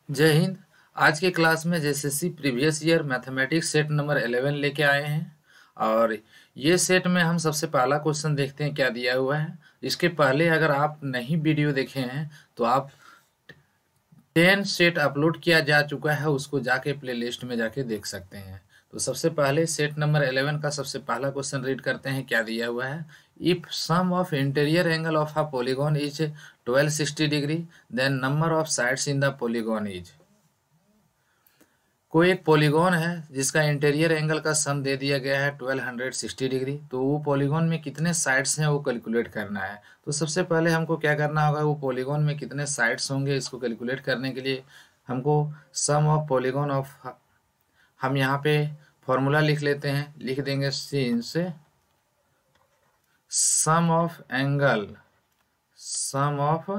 जय हिंद। आज के क्लास में JSSC previous year mathematics set number 11 लेके आए हैं। और ये सेट में हम सबसे पहला क्वेश्चन देखते हैं क्या दिया हुआ है। इसके पहले अगर आप नहीं वीडियो देखे हैं तो आप 10 सेट अपलोड किया जा चुका है, उसको जाके प्ले लिस्ट में जाके देख सकते हैं। तो सबसे पहले सेट नंबर 11 का सबसे पहला क्वेश्चन रीड करते हैं क्या दिया हुआ है। If sum of interior angle of a polygon is 1260 degree, then number of sides in the polygon is. कोई एक पॉलीगॉन है जिसका इंटीरियर एंगल का सम दे दिया गया है 1260 डिग्री, तो वो पॉलीगॉन में कितने साइड्स हैं वो कैलकुलेट करना है। तो सबसे पहले हमको क्या करना होगा, वो पॉलीगॉन में कितने साइड्स होंगे इसको कैलकुलेट करने के लिए हमको सम ऑफ पॉलीगॉन ऑफ, हम यहाँ पे फॉर्मूला लिख लेते हैं, लिख देंगे since sum of angle, sum of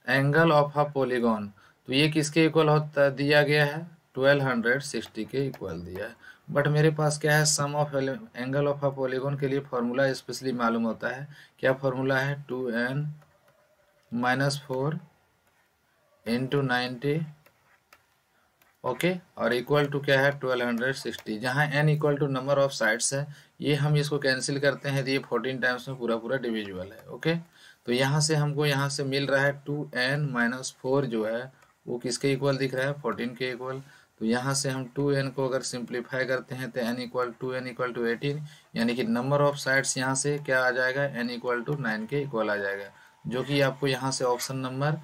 angle of a polygon, तो ये किसके इक्वल होता दिया गया है, 1260 के इक्वल दिया है। बट मेरे पास क्या है, sum of angle of a polygon के लिए फॉर्मूला स्पेशली मालूम होता है। क्या फॉर्मूला है, 2n-4 इंटू 90, ओके, और इक्वल टू क्या है 1260, जहाँ n equal to number of sides है। ये हम इसको कैंसिल करते हैं तो ये 14 टाइम्स में पूरा पूरा डिविजिबल है, ओके। तो यहाँ से हमको यहाँ से मिल रहा है 2n-4 जो है वो किसके इक्वल दिख रहा है, 14 के इक्वल। तो यहाँ से हम 2n को अगर सिंप्लीफाई करते हैं तो n इक्वल टू 18, यानी कि नंबर ऑफ साइड्स यहाँ से क्या आ जाएगा, n इक्वल टू 9 के इक्वल आ जाएगा, जो कि आपको यहाँ से ऑप्शन नंबर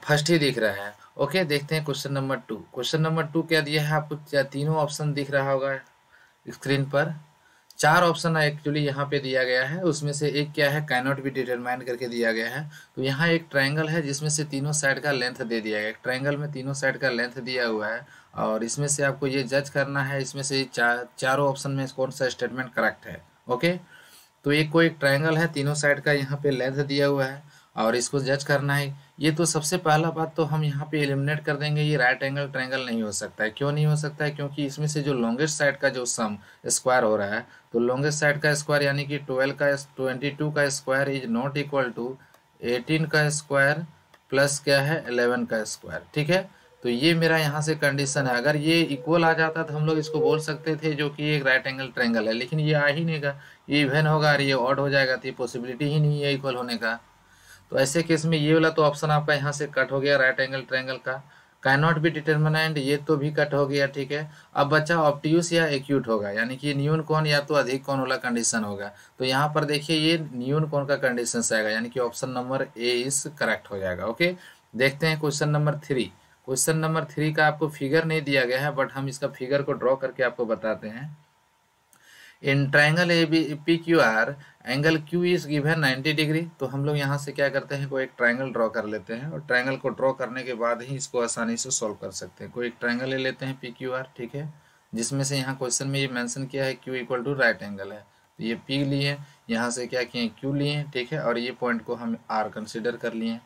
फर्स्ट ही दिख रहा है। ओके, देखते हैं क्वेश्चन नंबर 2। क्वेश्चन नंबर 2 क्या दिया है आपको, तीनों ऑप्शन दिख रहा होगा स्क्रीन पर। चार ऑप्शन एक्चुअली यहाँ पे दिया गया है, उसमें से एक क्या है, कैन नॉट बी डिटरमाइन करके दिया गया है। तो यहाँ एक ट्रायंगल है जिसमें से तीनों साइड का लेंथ दे दिया गया है, ट्रायंगल में तीनों साइड का लेंथ दिया हुआ है। और इसमें से आपको ये जज करना है इसमें से चारों ऑप्शन में कौन सा स्टेटमेंट करेक्ट है, ओके। तो एक कोई एक ट्रायंगल है, तीनों साइड का यहाँ पे लेंथ दिया हुआ है और इसको जज करना है। ये तो सबसे पहला बात तो हम यहाँ पे एलिमिनेट कर देंगे, ये राइट एंगल ट्रायंगल नहीं हो सकता है। क्यों नहीं हो सकता है, क्योंकि इसमें से जो लॉन्गेस्ट साइड का जो सम स्क्वायर हो रहा है, तो लॉन्गेस्ट साइड का स्क्वायर यानी कि 22 का square is not equal to 18 का स्क्वायर प्लस क्या है 11 का स्क्वायर, ठीक है। तो ये मेरा यहाँ से कंडीशन है। अगर ये इक्वल आ जाता तो हम लोग इसको बोल सकते थे जो कि एक राइट एंगल ट्रायंगल है, लेकिन ये आ ही नहीं गा, ये इवन होगा और ये ऑड हो जाएगा, तो ये पॉसिबिलिटी ही नहीं है इक्वल होने का। तो ऐसे केस में ये वाला तो ऑप्शन आपका यहाँ से कट हो गया, राइट एंगल ट्रायंगल का। कैन नॉट बी डिटरमिनेंट ये तो भी कट हो गया, ठीक है। अब बच्चा ऑब्ट्यूस या एक्यूट होगा, यानी कि न्यून कोण या तो अधिक कोण वाला कंडीशन होगा। तो यहाँ पर देखिए ये न्यून कोण का कंडीशन से आएगा, यानी कि ऑप्शन नंबर ए इस करेक्ट हो जाएगा, ओके। देखते हैं क्वेश्चन नंबर 3। क्वेश्चन नंबर 3 का आपको फिगर नहीं दिया गया है, बट हम इसका फिगर को ड्रॉ करके आपको बताते हैं। In triangle A B P Q R angle Q is given 90 degree. तो हम लोग यहाँ से क्या करते हैं, कोई एक ट्राइंगल ड्रॉ कर लेते हैं और ट्राइंगल को ड्रॉ करने के बाद ही इसको आसानी से सॉल्व कर सकते हैं। कोई एक ट्राइंगल ले लेते हैं पी क्यू आर, ठीक है, जिसमें से यहाँ क्वेश्चन में ये मेंशन किया है Q equal to right angle है। तो ये पी लिए, यहाँ से क्या किए क्यू लिए, ठीक है, और ये पॉइंट को हम आर कंसिडर कर लिए।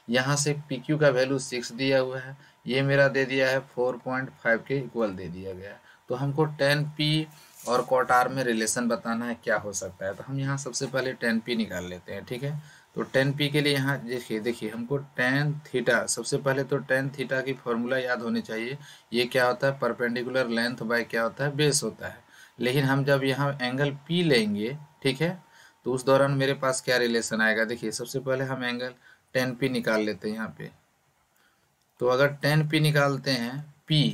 यहाँ से पी क्यू का वैल्यू 6 दिया हुआ है, ये मेरा दे दिया है 4.5 के इक्वल दे दिया गया है। तो हमको 10p और कॉट आर में रिलेशन बताना है क्या हो सकता है। तो हम यहाँ सबसे पहले 10p निकाल लेते हैं, ठीक है। तो 10p के लिए यहाँ देखिए देखिए हमको tan थीटा, सबसे पहले तो tan थीटा की फॉर्मूला याद होनी चाहिए। ये क्या होता है, परपेंडिकुलर लेंथ बाय क्या होता है, बेस होता है। लेकिन हम जब यहाँ एंगल p लेंगे, ठीक है, तो उस दौरान मेरे पास क्या रिलेशन आएगा, देखिए सबसे पहले हम एंगल 10p निकाल लेते हैं यहाँ पे। तो अगर 10p निकालते हैं p,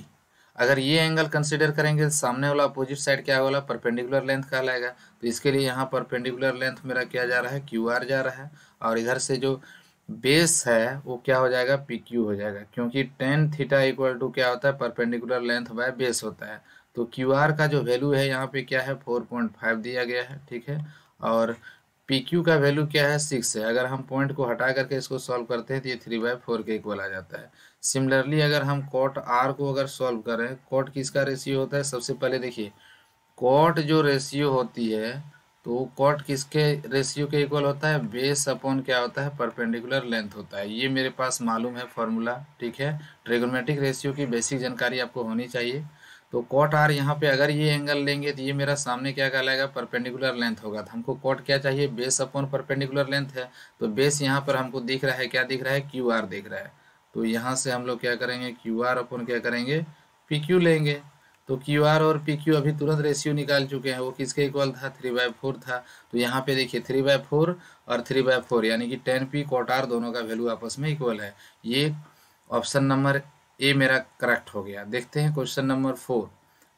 अगर ये एंगल कंसिडर करेंगे तो सामने वाला अपोजिट साइड क्या होगा, परपेंडिकुलर लेंथ कहलाएगा। तो इसके लिए यहाँ परपेंडिकुलर लेंथ मेरा क्या जा रहा है, क्यू आर जा रहा है, और इधर से जो बेस है वो क्या हो जाएगा, पी क्यू हो जाएगा, क्योंकि टेन थीटा इक्वल टू क्या होता है, परपेंडिकुलर लेंथ बाय बेस होता है। तो क्यू आर का जो वैल्यू है यहाँ पे क्या है, 4.5 दिया गया है, ठीक है, और पी क्यू का वैल्यू क्या है, 6 है। अगर हम पॉइंट को हटा करके इसको सॉल्व करते हैं तो ये 3/4 के इक्वल आ जाता है। सिमिलरली अगर हम कॉट आर को अगर सॉल्व करें, कॉट किसका रेशियो होता है, सबसे पहले देखिए कॉट जो रेशियो होती है, तो कॉट किसके रेशियो के इक्वल होता है, बेस अपॉन क्या होता है, परपेंडिकुलर लेंथ होता है। ये मेरे पास मालूम है फॉर्मूला, ठीक है। ट्रिग्नोमेट्रिक रेशियो की बेसिक जानकारी आपको होनी चाहिए। तो कॉट आर यहाँ पे अगर ये एंगल लेंगे तो ये मेरा सामने क्या कहलाएगा, परपेंडिकुलर लेंथ होगा। तो हमको कॉट क्या चाहिए, बेस अपॉन परपेंडिकुलर लेंथ है। तो बेस यहाँ पर हमको दिख रहा है, क्या दिख रहा है, क्यू आर दिख रहा है। तो यहाँ से हम लोग क्या करेंगे, क्यू आर अपॉन क्या करेंगे, पी क्यू लेंगे। तो क्यू आर और पी क्यू अभी तुरंत रेशियो निकाल चुके हैं, वो किसके इक्वल था, 3/4 था। तो यहाँ पे देखिए 3/4 और 3/4 यानी कि 10p कॉट आर दोनों का वैल्यू आपस में इक्वल है। ये ऑप्शन नंबर ए मेरा करेक्ट हो गया। देखते हैं क्वेश्चन नंबर 4।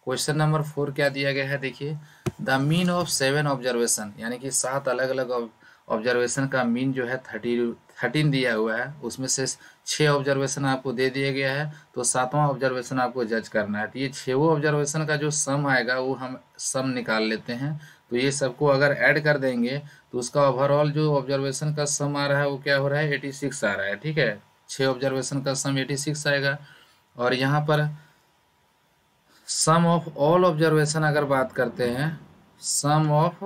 क्वेश्चन नंबर 4 क्या दिया गया है, देखिए द मीन ऑफ 7 ऑब्जर्वेशन, यानी कि 7 अलग अलग ऑब्जर्वेशन का मीन जो है 13 दिया हुआ है, उसमें से 6 ऑब्जर्वेशन आपको दे दिया गया है। तो 7वां ऑब्जर्वेशन आपको जज करना है। तो ये 6 ऑब्जर्वेशन का जो सम आएगा वो हम सम निकाल लेते हैं। तो ये सबको अगर ऐड कर देंगे तो उसका ओवरऑल जो ऑब्जर्वेशन का सम आ रहा है वो क्या हो रहा है, 86 आ रहा है। ठीक है, 6 ऑब्जर्वेशन का सम 86 आएगा। और यहाँ पर सम ऑफ ऑल ऑब्जर्वेशन अगर बात करते हैं, सम ऑफ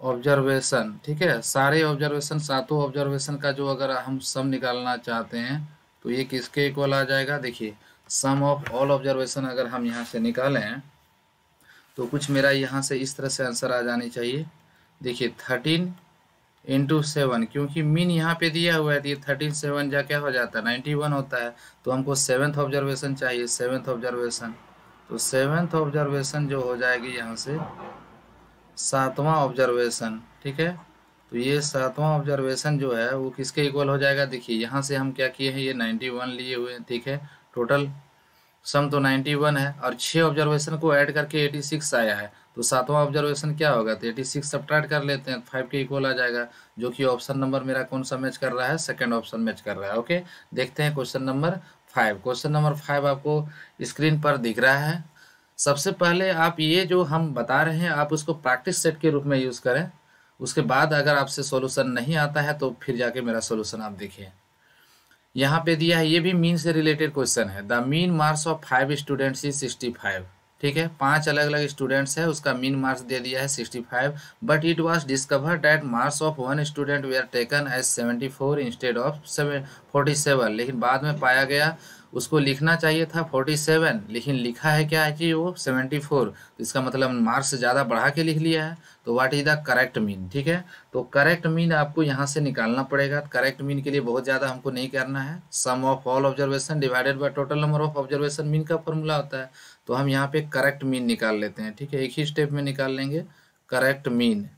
ऑब्जर्वेशन, ठीक है, सारे ऑब्जर्वेशन, 7 ऑब्जर्वेशन का जो अगर हम सम निकालना चाहते हैं तो ये किसके इक्वल आ जाएगा। देखिए सम ऑफ ऑल ऑब्जर्वेशन अगर हम यहाँ से निकालें तो कुछ मेरा यहाँ से इस तरह से आंसर आ जानी चाहिए। देखिए 13 इंटू 7, क्योंकि मीन यहाँ पे दिया हुआ है तो ये 13 7 जा क्या हो जाता है, 91 होता है। तो हमको 7th ऑब्जर्वेशन चाहिए, 7th ऑब्जर्वेशन। तो 7th ऑब्जर्वेशन जो हो जाएगी यहाँ से 7वां ऑब्जर्वेशन। ठीक है, तो ये 7वां ऑब्जर्वेशन जो है वो किसके इक्वल हो जाएगा। देखिए यहाँ से हम क्या किए हैं, ये 91 लिए हुए हैं। ठीक है, टोटल सम तो 91 है और 6 ऑब्जर्वेशन को ऐड करके 86 आया है। तो 7वां ऑब्जर्वेशन क्या होगा, तो 86 सब्ट्रैक्ट कर लेते हैं, 5 के इक्वल आ जाएगा। जो कि ऑप्शन नंबर मेरा कौन सा मैच कर रहा है, सेकंड ऑप्शन मैच कर रहा है। ओके, देखते हैं क्वेश्चन नंबर 5। क्वेश्चन नंबर 5 आपको स्क्रीन पर दिख रहा है। सबसे पहले आप ये जो हम बता रहे हैं आप उसको प्रैक्टिस सेट के रूप में यूज़ करें। उसके बाद अगर आपसे सॉल्यूशन नहीं आता है तो फिर जाके मेरा सॉल्यूशन आप देखिए। यहाँ पे दिया है, ये भी मीन से रिलेटेड क्वेश्चन है। The mean marks of 5 students is 65। ठीक है, 5 अलग अलग स्टूडेंट्स है, उसका मीन मार्क्स दे दिया है 65। But it was discovered that marks of 1 student were taken as 74 instead of 47। लेकिन बाद में पाया गया उसको लिखना चाहिए था 47, लेकिन लिखा है क्या है कि वो 74। तो इसका मतलब मार्क्स ज़्यादा बढ़ा के लिख लिया है। तो what is the correct mean. ठीक है, तो करेक्ट मीन आपको यहाँ से निकालना पड़ेगा। करेक्ट मीन के लिए बहुत ज़्यादा हमको नहीं करना है, sum of all observation divided by total number of observation mean का फॉर्मूला होता है। तो हम यहाँ पे करेक्ट मीन निकाल लेते हैं। ठीक है, एक ही स्टेप में निकाल लेंगे करेक्ट मीन।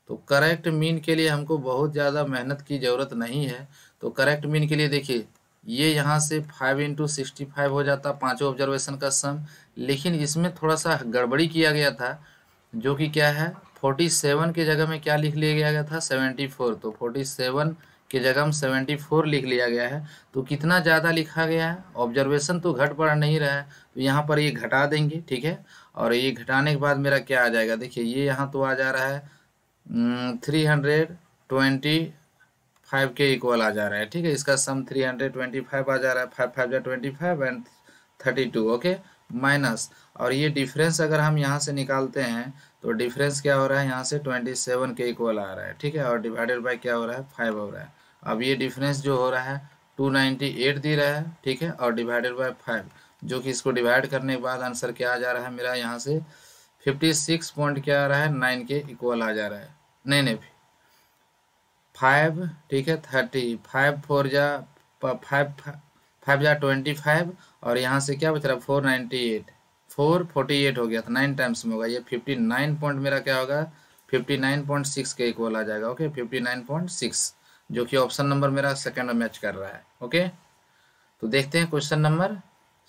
तो करेक्ट मीन के लिए हमको बहुत ज़्यादा मेहनत की ज़रूरत नहीं है। तो करेक्ट मीन के लिए देखिए ये यहाँ से 5 इंटू 65 हो जाता 5 ऑब्जर्वेशन का सम। लेकिन इसमें थोड़ा सा गड़बड़ी किया गया था, जो कि क्या है, 47 की जगह में क्या लिख लिया गया था, 74। तो 47 की जगह में 74 लिख लिया गया है। तो कितना ज़्यादा लिखा गया है, ऑब्जर्वेशन तो घट बढ़ नहीं रहा है। तो यहाँ पर ये घटा देंगे। ठीक है, और ये घटाने के बाद मेरा क्या आ जाएगा, देखिए ये यहाँ तो आ जा रहा है 325 के इक्वल आ जा रहा है। ठीक है, इसका सम 325 आ जा रहा है, 5 5 जा 25 एंड 32। ओके, माइनस, और ये डिफरेंस अगर हम यहाँ से निकालते हैं तो डिफरेंस क्या हो रहा है, यहाँ से 27 के इक्वल आ रहा है। ठीक है, और डिवाइडेड बाय क्या हो रहा है, 5 हो रहा है। अब ये डिफरेंस जो हो रहा है 298 दे रहा है। ठीक है, और डिवाइडेड बाय 5, जो कि इसको डिवाइड करने के बाद आंसर क्या आ जा रहा है मेरा, यहाँ से 56 पॉइंट क्या आ रहा है, 9 के इक्वल आ जा रहा है। नहीं 5। ठीक है, 30, 5 4 जा 5 जा 25, और यहाँ से क्या बच रहा है 498, 448 हो गया था, 9 टाइम्स में होगा। ये 59 पॉइंट मेरा क्या होगा, 59.6 के इक्वल आ जाएगा। ओके, 59.6, जो कि ऑप्शन नंबर मेरा सेकंड में मैच कर रहा है। ओके, तो देखते हैं क्वेश्चन नंबर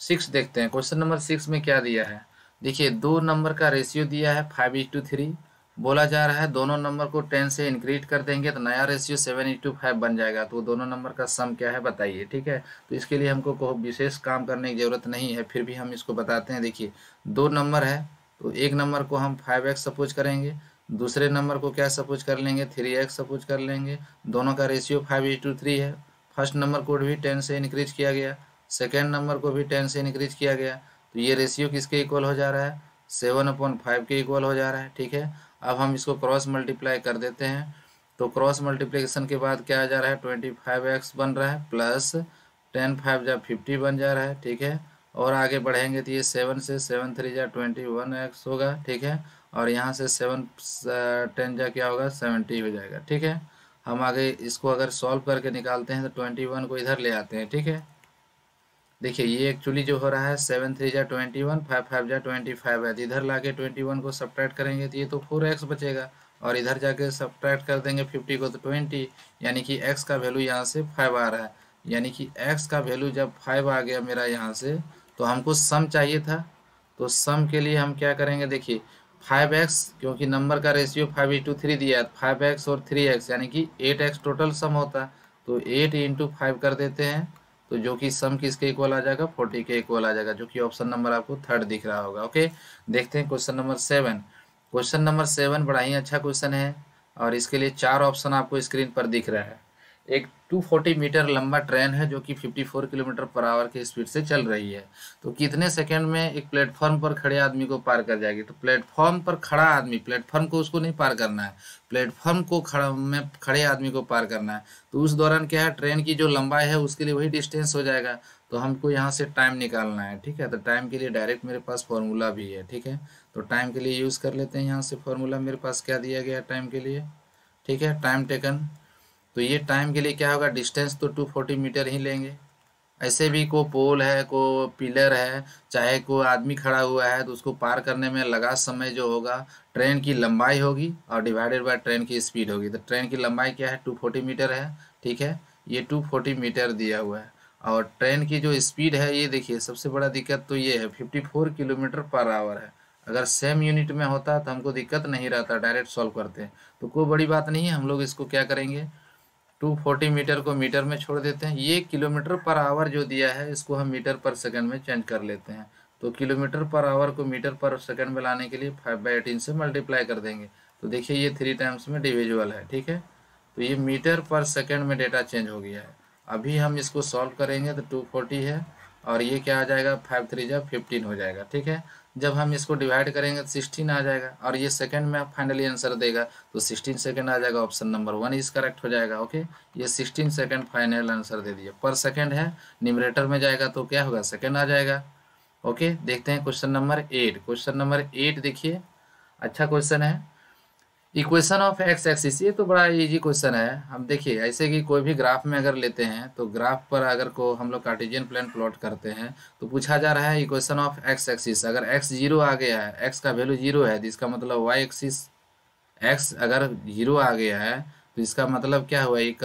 6। देखते हैं क्वेश्चन नंबर 6 में क्या दिया है। देखिए 2 नंबर का रेशियो दिया है 5:3। बोला जा रहा है दोनों नंबर को 10 से इंक्रीज कर देंगे तो नया रेशियो 7:5 बन जाएगा। तो दोनों नंबर का सम क्या है बताइए। ठीक है, तो इसके लिए हमको कोई विशेष काम करने की ज़रूरत नहीं है, फिर भी हम इसको बताते हैं। देखिए 2 नंबर है, तो एक नंबर को हम 5x सपोज करेंगे, दूसरे नंबर को क्या सपोज कर लेंगे, 3x सपोज कर लेंगे। दोनों का रेशियो 5:3 है। फर्स्ट नंबर को भी 10 से इंक्रीज किया गया, सेकेंड नंबर को भी 10 से इंक्रीज किया गया। तो ये रेशियो किसके इक्वल हो जा रहा है, 7/5 के इक्वल हो जा रहा है। ठीक है, अब हम इसको क्रॉस मल्टीप्लाई कर देते हैं। तो क्रॉस मल्टीप्लिकेशन के बाद क्या आ जा रहा है, 25x बन रहा है, प्लस 10 5 जा 50 बन जा रहा है। ठीक है, और आगे बढ़ेंगे तो ये 7 से 7 3 जा 21x होगा, ठीक है। और यहाँ से 7 10 जा क्या होगा 70 हो जाएगा, ठीक है। हम आगे इसको अगर सॉल्व करके निकालते हैं तो 21 को इधर ले आते हैं, ठीक है। देखिए ये एक्चुअली जो हो रहा है 7 3 जा 21, 5 5 जा 25 है, तो इधर लाके 21 को सब्ट्रैक्ट करेंगे तो ये तो 4x बचेगा, और इधर जाके सब्ट्रैक्ट कर देंगे 50 को तो 20, यानी कि x का वैल्यू यहाँ से 5 आ रहा है। यानी कि x का वैल्यू जब 5 आ गया मेरा यहाँ से, तो हमको सम चाहिए था। तो सम के लिए हम क्या करेंगे, देखिए 5x, क्योंकि नंबर का रेशियो 5:3 दिया है, 5x और 3x यानी कि 8x टोटल सम होता है। तो 8 इंटू 5 कर देते हैं, तो जो कि सम किसके इक्वल आ जाएगा 40 के इक्वल आ जाएगा, जो कि ऑप्शन नंबर आपको थर्ड दिख रहा होगा। ओके, देखते हैं क्वेश्चन नंबर 7। क्वेश्चन नंबर 7 बड़ा ही अच्छा क्वेश्चन है, और इसके लिए 4 ऑप्शन आपको स्क्रीन पर दिख रहा है। एक 240 मीटर लंबा ट्रेन है जो कि 54 किलोमीटर पर आवर की स्पीड से चल रही है। तो कितने सेकंड में एक प्लेटफॉर्म पर खड़े आदमी को पार कर जाएगी। तो प्लेटफॉर्म पर खड़ा आदमी, प्लेटफॉर्म को उसको नहीं पार करना है, प्लेटफॉर्म को खड़े आदमी को पार करना है। तो उस दौरान क्या है, ट्रेन की जो लंबाई है उसके लिए वही डिस्टेंस हो जाएगा। तो हमको यहाँ से टाइम निकालना है, ठीक है। तो टाइम के लिए डायरेक्ट मेरे पास फॉर्मूला भी है, ठीक है। तो टाइम के लिए यूज़ कर लेते हैं, यहाँ से फॉर्मूला मेरे पास क्या दिया गया है टाइम के लिए, ठीक है। टाइम टेकन, तो ये टाइम के लिए क्या होगा, डिस्टेंस तो 240 मीटर ही लेंगे। ऐसे भी को पोल है, को पिलर है, चाहे को आदमी खड़ा हुआ है, तो उसको पार करने में लगा समय जो होगा ट्रेन की लंबाई होगी और डिवाइडेड बाय ट्रेन की स्पीड होगी। तो ट्रेन की लंबाई क्या है 240 मीटर है, ठीक है। ये 240 मीटर दिया हुआ है, और ट्रेन की जो स्पीड है ये देखिए, सबसे बड़ा दिक्कत तो ये है 54 किलोमीटर पर आवर है। अगर सेम यूनिट में होता तो हमको दिक्कत नहीं रहता, डायरेक्ट सॉल्व करते हैं। तो कोई बड़ी बात नहीं है, हम लोग इसको क्या करेंगे, 240 मीटर को मीटर में छोड़ देते हैं। ये किलोमीटर पर आवर जो दिया है इसको हम मीटर पर सेकंड में चेंज कर लेते हैं। तो किलोमीटर पर आवर को मीटर पर सेकंड में लाने के लिए 5/18 से मल्टीप्लाई कर देंगे। तो देखिए ये 3 टाइम्स में डिविजिबल है, ठीक है। तो ये मीटर पर सेकंड में डेटा चेंज हो गया है। अभी हम इसको सॉल्व करेंगे तो 240 है, और ये क्या आ जाएगा 5 3 जा 15 हो जाएगा, ठीक है। जब हम इसको डिवाइड करेंगे तो 16 आ जाएगा, और ये सेकंड में फाइनली आंसर देगा तो 16 सेकंड आ जाएगा। ऑप्शन नंबर 1 इज करेक्ट हो जाएगा। ओके, ये 16 सेकंड फाइनल आंसर दे दिया। पर सेकंड है, न्यूमरेटर में जाएगा तो क्या होगा सेकंड आ जाएगा। ओके, देखते हैं क्वेश्चन नंबर 8। क्वेश्चन नंबर 8 देखिए, अच्छा क्वेश्चन है। इक्वेशन ऑफ एक्स एक्सिस, ये तो बड़ा इजी क्वेश्चन है। हम देखिए ऐसे कि कोई भी ग्राफ में अगर लेते हैं तो ग्राफ पर अगर को हम लोग कार्टेशियन प्लान प्लॉट करते हैं तो पूछा जा रहा है इक्वेशन ऑफ एक्स एक्सिस। अगर एक्स जीरो आ गया है, एक्स का वैल्यू जीरो है, तो इसका मतलब वाई एक्सिस, एक्स अगर जीरो आ गया है तो इसका मतलब क्या हुआ, ये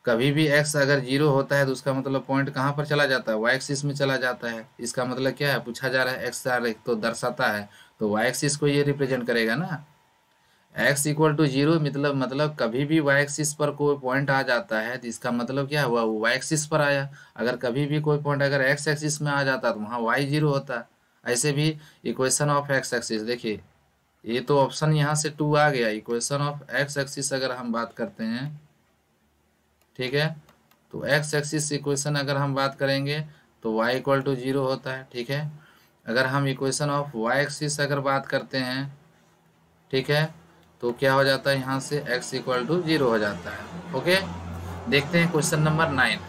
कभी भी एक्स अगर जीरो होता है तो उसका मतलब पॉइंट कहाँ पर चला जाता है, वाई एक्सिस में चला जाता है। इसका मतलब क्या है, पूछा जा रहा है एक्स तो दर्शाता है, तो वाई एक्सिस को ये रिप्रेजेंट करेगा ना। x इक्वल टू जीरो मतलब कभी भी y एक्सिस पर कोई पॉइंट आ जाता है तो इसका मतलब क्या हुआ, वो y एक्सिस पर आया। अगर कभी भी कोई पॉइंट अगर x एक्सिस में आ जाता तो वहाँ y जीरो होता। ऐसे भी इक्वेशन ऑफ x एक्सिस, देखिए ये तो ऑप्शन यहाँ से 2 आ गया। इक्वेशन ऑफ x एक्सिस अगर हम बात करते हैं, ठीक है, तो x एक्सिस इक्वेशन अगर हम बात करेंगे तो y इक्वल टू जीरो होता है, ठीक है। अगर हम इक्वेशन ऑफ y एक्सिस अगर बात करते हैं, ठीक है, तो क्या हो जाता है यहाँ से x इक्वल टू जीरो हो जाता है। ओके, देखते हैं क्वेश्चन नंबर 9।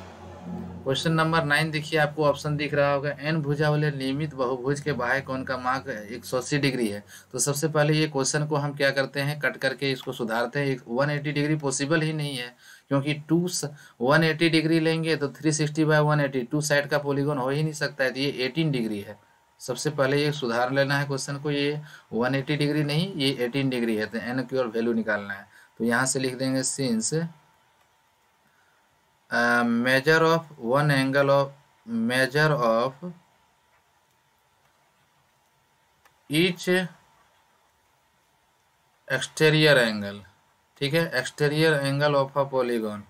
क्वेश्चन नंबर 9 देखिए, आपको ऑप्शन दिख रहा होगा, एन भुजा वाले नियमित बहुभुज के बाह्य कोण का मार्ग 180 डिग्री है। तो सबसे पहले ये क्वेश्चन को हम क्या करते हैं, कट करके इसको सुधारते हैं। 180 डिग्री पॉसिबल ही नहीं है, क्योंकि 180 डिग्री लेंगे तो 360/180 टू साइड का पॉलीगॉन हो ही नहीं सकता है। तो ये 18 डिग्री है। सबसे पहले ये सुधार लेना है क्वेश्चन को, ये 180 डिग्री नहीं, ये 18 डिग्री है। तो एन की और वैल्यू निकालना है। तो यहाँ से लिख देंगे since measure of one angle of measure of each exterior angle, ठीक है, exterior angle of a polygon,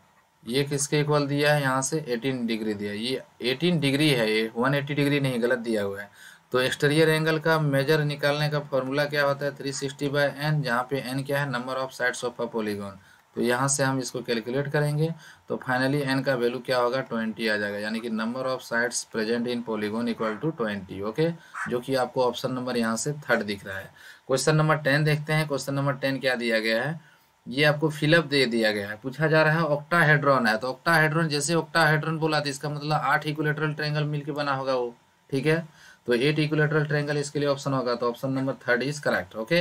ये किसके इक्वल दिया है, यहाँ से 18 डिग्री दिया। ये 18 डिग्री है, ये 180 डिग्री नहीं, गलत दिया हुआ है। तो एक्सटेरियर एंगल का मेजर निकालने का फॉर्मूला क्या होता है, 360/n, जहाँ पे n क्या है, number of sides of a polygon. तो यहाँ से हम इसको कैलकुलेट करेंगे तो फाइनली n का वैल्यू क्या होगा 20 आ जाएगा, यानी कि number of sides present in polygon equal to 20। Okay, जो कि आपको ऑप्शन नंबर यहाँ से थर्ड दिख रहा है। क्वेश्चन नंबर 10 देखते हैं। क्वेश्चन नंबर 10 क्या दिया गया है, ये आपको फिलअप दे दिया गया है। पूछा जा रहा है ऑक्टाहेड्रॉन है, तो ऑक्टाहेड्रॉन, जैसे ऑक्टाहेड्रॉन बोला तो इसका मतलब 8 इक्विलेटरल ट्रायंगल मिलके बना होगा वो, ठीक है। तो 8 इक्विलेटरल ट्रायंगल इसके लिए ऑप्शन होगा, तो option number 3 is correct. Okay,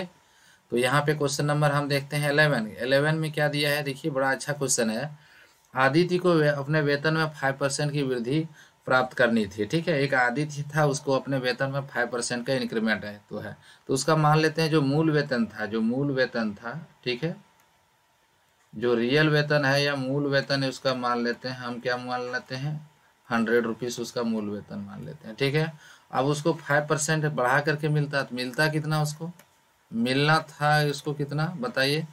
तो यहाँ पे क्वेश्चन नंबर हम देखते हैं 11 में क्या दिया है, देखिए बड़ा अच्छा क्वेश्चन है। आदित्य को अपने वेतन में 5% की वृद्धि प्राप्त करनी थी, ठीक है। एक आदित्य था, उसको अपने वेतन में 5% का इंक्रीमेंट है, तो उसका मान लेते हैं जो मूल वेतन था, ठीक है, जो रियल वेतन है या मूल वेतन है उसका मान लेते हैं हम, क्या मान लेते हैं, 100 रुपीज़ उसका मूल वेतन मान लेते हैं, ठीक है। अब उसको 5% बढ़ा करके मिलता, तो मिलता कितना उसको, मिलना था उसको कितना बताइए,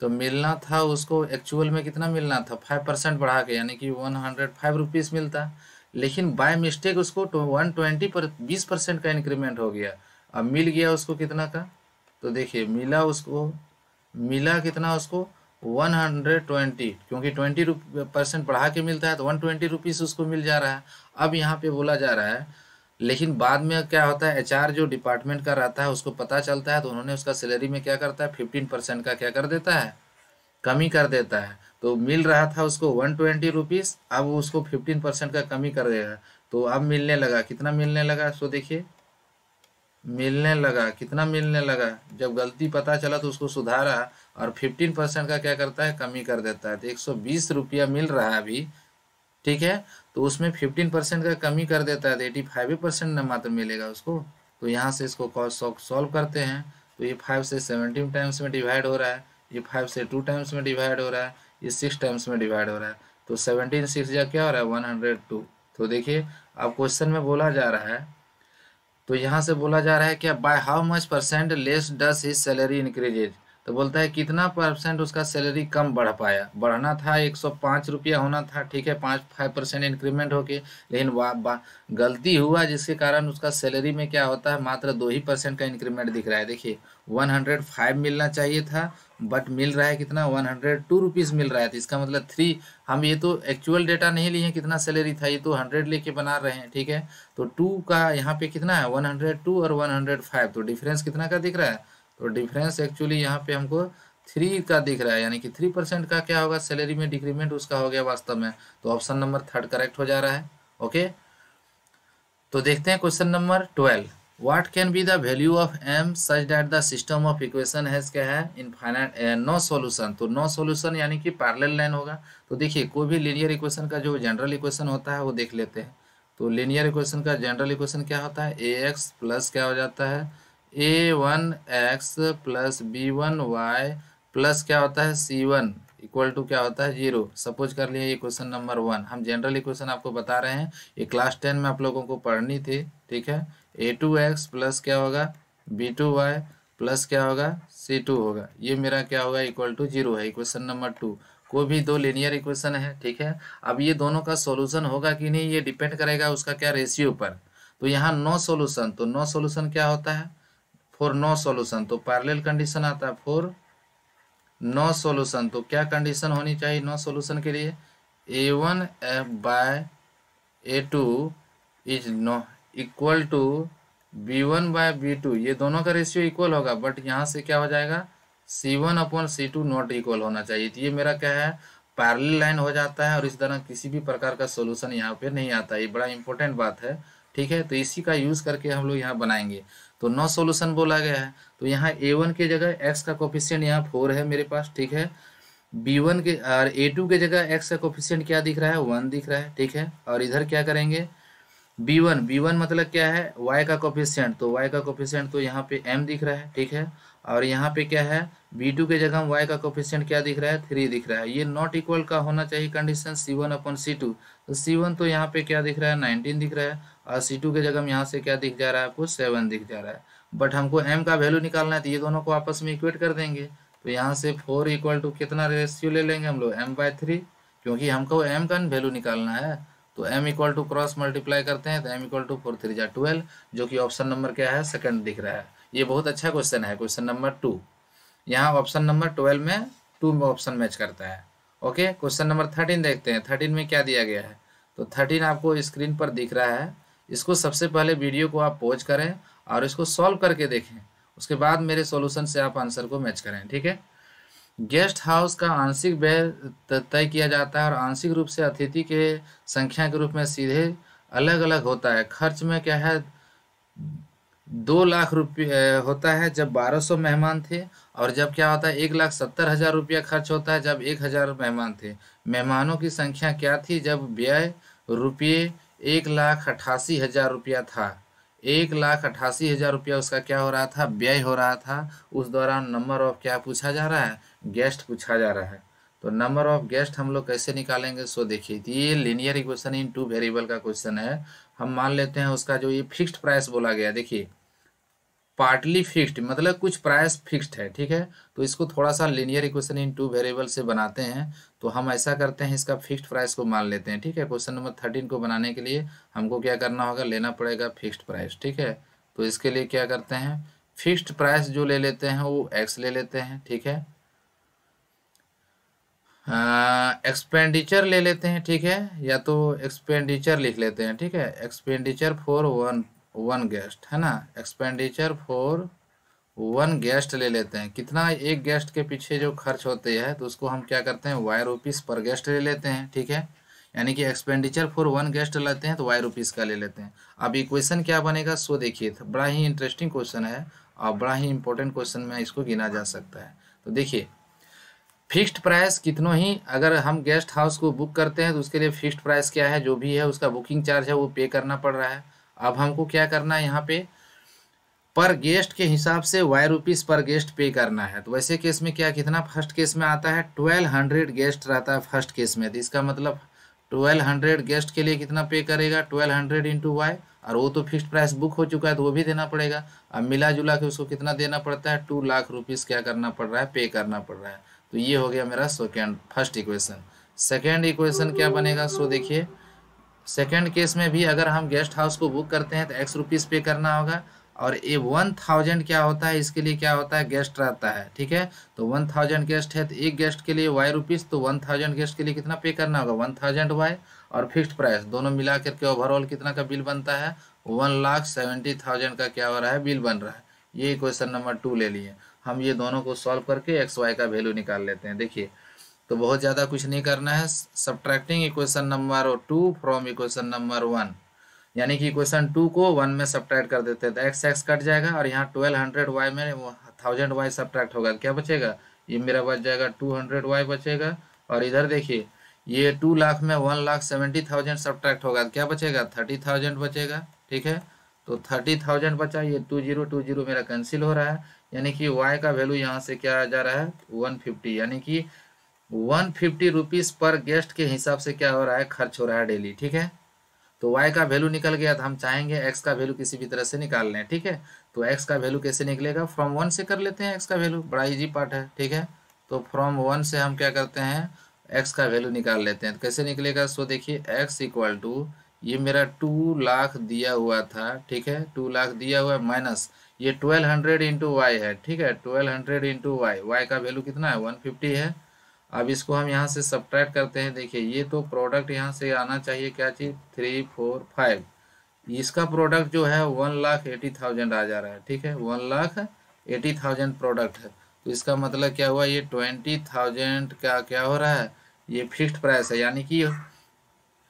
तो मिलना था उसको एक्चुअल में कितना मिलना था, 5% बढ़ा के, यानी कि 105 रुपीज़ मिलता। लेकिन बाय मिस्टेक उसको 120 पर 20% का इंक्रीमेंट हो गया। अब मिल गया उसको कितना का, तो देखिए मिला कितना उसको 120, क्योंकि 20% बढ़ा के मिलता है तो 120 रुपीज़ उसको मिल जा रहा है। अब यहाँ पे बोला जा रहा है, लेकिन बाद में क्या होता है, HR जो डिपार्टमेंट का रहता है उसको पता चलता है, तो उन्होंने उसका सैलरी में क्या करता है, 15% का क्या कर देता है, कमी कर देता है। तो मिल रहा था उसको 120 रुपीज़, अब उसको 15% का कमी कर देगा, तो अब मिलने लगा, कितना मिलने लगा, सो देखिए मिलने लगा, कितना मिलने लगा, जब गलती पता चला तो उसको सुधारा और 15% का क्या करता है, कमी कर देता है। तो 120 रुपया मिल रहा है अभी, ठीक है, तो उसमें 15% का कमी कर देता है, तो 85% न मात्र मिलेगा उसको। तो यहाँ से इसको सॉल्व करते हैं, तो ये 5 से 17 टाइम्स में डिवाइड हो रहा है, ये 5 से 2 टाइम्स में डिवाइड हो रहा है, ये 6 टाइम्स में डिवाइड हो रहा है, तो 17 6 या क्या हो रहा है, 102। तो देखिए अब क्वेश्चन में बोला जा रहा है, तो यहाँ से बोला जा रहा है क्या, by how much percent less does his salary increases, तो बोलता है कितना परसेंट उसका सैलरी कम बढ़ पाया, बढ़ना था 105 रुपया होना था, ठीक है, 5% इंक्रीमेंट होके, लेकिन गलती हुआ जिसके कारण उसका सैलरी में क्या होता है, मात्र 2% का इंक्रीमेंट दिख रहा है। देखिए 105 मिलना चाहिए था, बट मिल रहा है कितना, 102 रुपीज़ मिल रहा है, तो इसका मतलब 3, हम ये तो एक्चुअल डेटा नहीं लिए हैं कितना सैलरी था, ये तो 100 लेके बना रहे हैं, ठीक है। तो 2 का यहाँ पे कितना है, 102 और 105, तो डिफरेंस कितना का दिख रहा है, तो डिफरेंस एक्चुअली यहाँ पे हमको 3 का दिख रहा है, यानी कि 3% का क्या होगा, सैलरी में डिक्रीमेंट उसका हो गया वास्तव में। तो ऑप्शन नंबर 3 करेक्ट हो जा रहा है। ओके, तो देखते हैं question number 12। What can be the value of m such that the system of equation has क्या है, इनफाइनाइट नो सॉल्यूशन, तो नो सॉल्यूशन यानी कि पैरेलल लाइन होगा। तो देखिए कोई भी लीनियर इक्वेशन का जो जनरल इक्वेशन होता है वो देख लेते हैं। तो लीनियर इक्वेशन का जनरल इक्वेशन क्या होता है, ax प्लस क्या हो जाता है, a1x प्लस b1y प्लस क्या होता है c1 इक्वल टू क्या होता है 0। सपोज कर लिए ये क्वेश्चन नंबर 1, हम जनरल इक्वेशन आपको बता रहे हैं, ये क्लास 10 में आप लोगों को पढ़नी थी, ठीक है। a2x प्लस क्या होगा b2y प्लस क्या होगा c2 होगा, ये मेरा क्या होगा इक्वल टू 0 है, इक्वेशन नंबर 2। कोई भी दो लीनियर इक्वेशन है, ठीक है। अब ये दोनों का सॉल्यूशन होगा कि नहीं ये डिपेंड करेगा उसका क्या रेशियो पर। तो यहाँ नो सॉल्यूशन, तो नो सॉल्यूशन क्या होता है, फॉर नो सॉल्यूशन तो पैरेलल कंडीशन आता है, फॉर नो सॉल्यूशन तो क्या कंडीशन होनी चाहिए नो सॉल्यूशन के लिए, a1 by a2 is no equal to b1 by b2, ये दोनों का रेशियो इक्वल होगा, बट यहाँ से क्या हो जाएगा c1 upon c2 not equal होना चाहिए। तो ये मेरा क्या है, पैरेलल लाइन हो जाता है, और इस तरह किसी भी प्रकार का सॉल्यूशन यहाँ पे नहीं आता, ये बड़ा इंपॉर्टेंट बात है, ठीक है। तो इसी का यूज़ करके हम लोग यहाँ बनाएंगे। तो नो सॉल्यूशन बोला गया है, तो यहाँ a1 के जगह x का कोफिशिएंट यहाँ 4 है मेरे पास, ठीक है। b1 के और a2 के जगह x का कोफिशिएंट क्या दिख रहा है, 1 दिख रहा है, ठीक है। और इधर क्या करेंगे, b1 मतलब क्या है, y का कोफिशिएंट, तो y का कोफिशिएंट तो यहाँ पे m दिख रहा है, ठीक है। और यहाँ पे क्या है, b2 के जगह y का कोफिशिएंट क्या दिख रहा है, 3 दिख रहा है। ये नॉट इक्वल का होना चाहिए कंडीशन c1 अपॉन c2, तो c1 तो यहाँ पे क्या दिख रहा है 19 दिख रहा है, और c2 के जगह यहाँ से क्या दिख जा रहा है आपको 7 दिख जा रहा है। बट हमको m का वैल्यू निकालना है, तो ये दोनों को आपस में इक्वेट कर देंगे। तो यहाँ से 4 इक्वल टू कितना रेशियो ले लेंगे हम लोग, m/3, क्योंकि हमको m का वैल्यू निकालना है। तो m equal to cross multiply करते हैं, तो m इक्वल टू 4 3 जा 12, जो कि ऑप्शन नंबर क्या है, सेकंड दिख रहा है। ये बहुत अच्छा क्वेश्चन है, क्वेश्चन नंबर 2, यहाँ ऑप्शन नंबर 12 में 2 में ऑप्शन मैच करता है। ओके, क्वेश्चन नंबर 13 देखते हैं, 13 में क्या दिया गया है। तो 13 आपको स्क्रीन पर दिख रहा है, इसको सबसे पहले वीडियो को आप पॉज करें और इसको सॉल्व करके देखें, उसके बाद मेरे सॉल्यूशन से आप आंसर को मैच करें, ठीक है। गेस्ट हाउस का आंशिक व्यय तय किया जाता है, और आंशिक रूप से अतिथि के संख्या के रूप में सीधे अलग अलग होता है। खर्च में क्या है, 2 लाख रुपये होता है जब 1200 मेहमान थे, और जब क्या होता है 1,70,000 रुपया खर्च होता है जब 1000 मेहमान थे। मेहमानों की संख्या क्या थी जब व्यय रुपये 1,88,000 रुपया था। 1,88,000 रुपया उसका क्या हो रहा था, व्यय हो रहा था। उस दौरान नंबर ऑफ क्या पूछा जा रहा है, गेस्ट पूछा जा रहा है। तो नंबर ऑफ गेस्ट हम लोग कैसे निकालेंगे, सो देखिए ये linear equation in two variable का क्वेश्चन है। हम मान लेते हैं उसका जो ये फिक्स्ड प्राइस बोला गया, देखिए पार्टली फिक्स्ड मतलब कुछ प्राइस फिक्स्ड है, ठीक है। तो इसको थोड़ा सा linear equation in two variable से बनाते हैं। तो हम ऐसा करते हैं, इसका फिक्स्ड प्राइस को मान लेते हैं, ठीक है। क्वेश्चन नंबर 13 को बनाने के लिए हमको क्या करना होगा, लेना पड़ेगा फिक्स्ड प्राइस, ठीक है। तो इसके लिए क्या करते हैं, फिक्स्ड प्राइस जो ले लेते हैं वो एक्स ले लेते हैं, ठीक है। एक्सपेंडिचर ले लेते हैं, ठीक है, या तो एक्सपेंडिचर लिख लेते हैं, ठीक है। Expenditure for one one guest है ना, एक्सपेंडिचर फॉर वन गेस्ट ले लेते हैं। कितना, एक गेस्ट के पीछे जो खर्च होते हैं तो उसको हम क्या करते हैं, वाई रुपीज़ पर गेस्ट ले लेते हैं, ठीक है। यानी कि एक्सपेंडिचर फॉर वन गेस्ट लेते हैं तो वाई रुपीज़ का ले लेते हैं। अब इक्वेशन क्या बनेगा, सो देखिए बड़ा ही इंटरेस्टिंग क्वेश्चन है और बड़ा ही इंपॉर्टेंट क्वेश्चन में इसको गिना जा सकता है। तो देखिए फिक्स्ड प्राइस कितनों ही, अगर हम गेस्ट हाउस को बुक करते हैं तो उसके लिए फिक्स्ड प्राइस क्या है, जो भी है उसका बुकिंग चार्ज है वो पे करना पड़ रहा है। अब हमको क्या करना है, यहाँ पे पर गेस्ट के हिसाब से वाई रुपीज़ पर गेस्ट पे करना है। तो वैसे केस में क्या, कितना फर्स्ट केस में आता है, 1200 गेस्ट रहता है फर्स्ट केस में। तो इसका मतलब 1200 गेस्ट के लिए कितना पे करेगा, 1200 इंटू वाई, और वो तो फिक्स्ड प्राइस बुक हो चुका है तो वो भी देना पड़ेगा। अब मिला जुला के उसको कितना देना पड़ता है, 2 लाख रुपीज़ क्या करना पड़ रहा है, पे करना पड़ रहा है। तो ये हो गया मेरा फर्स्ट इक्वेशन। सेकेंड इक्वेशन क्या बनेगा, सो देखिए सेकेंड केस में भी अगर हम गेस्ट हाउस को बुक करते हैं तो एक्स रुपीज़ पे करना होगा, और ये 1000 क्या होता है, इसके लिए क्या होता है, गेस्ट रहता है, ठीक है। तो 1000 गेस्ट है तो एक गेस्ट के लिए वाई रुपीज़, तो 1000 गेस्ट के लिए कितना पे करना होगा, 1000 वाई और फिक्स्ड प्राइस दोनों मिला करके ओवरऑल कितना का बिल बनता है, 1,70,000 का क्या हो रहा है, बिल बन रहा है। ये क्वेश्चन नंबर 2 ले लिए। हम ये दोनों को सॉल्व करके एक्स वाई का वैल्यू निकाल लेते हैं। देखिए तो बहुत ज़्यादा कुछ नहीं करना है, subtracting equation number 2 from equation number 1, यानी कि इक्वेशन 2 को 1 में सब्ट्रैक्ट कर देते हैं तो एक्स एक्स कट जाएगा, और यहाँ 1200 वाई में 1000 वाई सब्ट्रैक्ट होगा, क्या बचेगा, ये मेरा बच जाएगा 200 वाई बचेगा। और इधर देखिए ये 2 लाख में 1,70,000 सब्ट्रैक्ट होगा, क्या बचेगा, 30,000 बचेगा, ठीक है। तो 30,000 बचा, ये 2020 मेरा कैंसिल हो रहा है, यानी कि वाई का वैल्यू यहाँ से क्या आ जा रहा है, 150, यानी कि 150 रुपीज़ पर गेस्ट के हिसाब से क्या हो रहा है, खर्च हो रहा है डेली, ठीक है। तो y का वैल्यू निकल गया, तो हम चाहेंगे x का वैल्यू किसी भी तरह से निकाल लें, ठीक है। तो x का वैल्यू कैसे निकलेगा, फ्रॉम 1 से कर लेते हैं x का वैल्यू, बड़ा इजी पार्ट है, ठीक है। तो फ्रॉम 1 से हम क्या करते हैं, x का वैल्यू निकाल लेते हैं। तो कैसे निकलेगा, सो देखिए x इक्वल टू, ये मेरा 2 लाख दिया हुआ था, ठीक है, 2 लाख दिया हुआ माइनस ये 1200 इंटू वाई है, ठीक है, 1200 इंटू वाई, वाई का वैल्यू कितना है, 150 है। अब इसको हम यहाँ से सब्ट्रैक्ट करते हैं, देखिए ये तो प्रोडक्ट यहाँ से आना चाहिए, क्या चीज़, 3 4 5, इसका प्रोडक्ट जो है 1,80,000 आ जा रहा है, ठीक है, 1,80,000 प्रोडक्ट है। तो इसका मतलब क्या हुआ, ये 20,000 का क्या हो रहा है, ये फिक्स्ड प्राइस है, यानी कि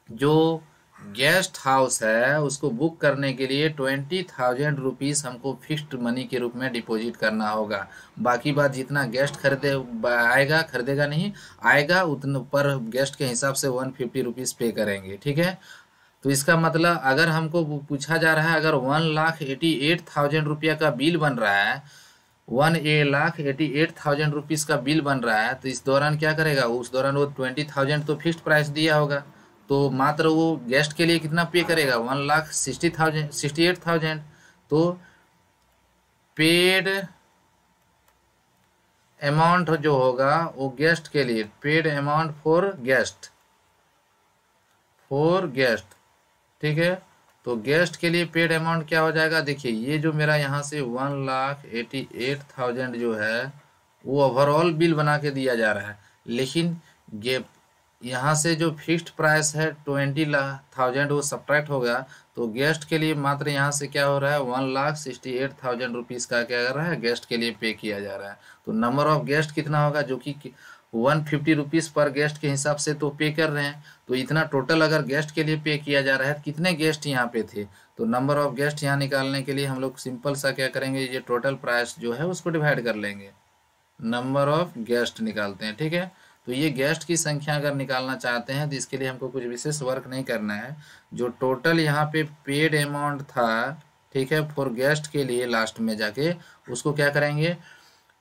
जो गेस्ट हाउस है उसको बुक करने के लिए 20,000 रुपीज़ हमको फिक्स्ड मनी के रूप में डिपॉजिट करना होगा। बाकी बात जितना गेस्ट खरीदे आएगा, खरीदेगा नहीं आएगा, उतने पर गेस्ट के हिसाब से 150 रुपीज़ पे करेंगे, ठीक है। तो इसका मतलब अगर हमको पूछा जा रहा है, अगर 1,88,000 रुपया का बिल बन रहा है, 1,88,000 रुपीज़ का बिल बन रहा है, तो इस दौरान क्या करेगा, उस दौरान वो 20,000 तो फिक्स्ड प्राइस दिया होगा, तो मात्र वो गेस्ट के लिए कितना पे करेगा, 1,68,000। तो पेड अमाउंट जो होगा वो गेस्ट के लिए, पेड अमाउंट फॉर गेस्ट, ठीक है। तो गेस्ट के लिए पेड अमाउंट क्या हो जाएगा, देखिए ये जो मेरा यहाँ से 1,88,000 जो है वो ओवरऑल बिल बना के दिया जा रहा है, लेकिन यहाँ से जो फिक्स्ड प्राइस है 20,000 वो सब्ट्रैक्ट होगा, तो गेस्ट के लिए मात्र यहाँ से क्या हो रहा है, 1,68,000 रुपीज़ का क्या कर रहा है, गेस्ट के लिए पे किया जा रहा है। तो नंबर ऑफ गेस्ट कितना होगा, जो कि ₹150 पर गेस्ट के हिसाब से तो पे कर रहे हैं। तो इतना टोटल अगर गेस्ट के लिए पे किया जा रहा है तो कितने गेस्ट यहाँ पे थे, तो नंबर ऑफ गेस्ट यहाँ निकालने के लिए हम लोग सिंपल सा क्या करेंगे, ये टोटल प्राइस जो है उसको डिवाइड कर लेंगे, नंबर ऑफ गेस्ट निकालते हैं। ठीक है, तो ये गेस्ट की संख्या अगर निकालना चाहते हैं तो इसके लिए हमको कुछ विशेष वर्क नहीं करना है। जो टोटल यहाँ पे पेड अमाउंट था, ठीक है, फॉर गेस्ट के लिए लास्ट में जाके उसको क्या करेंगे,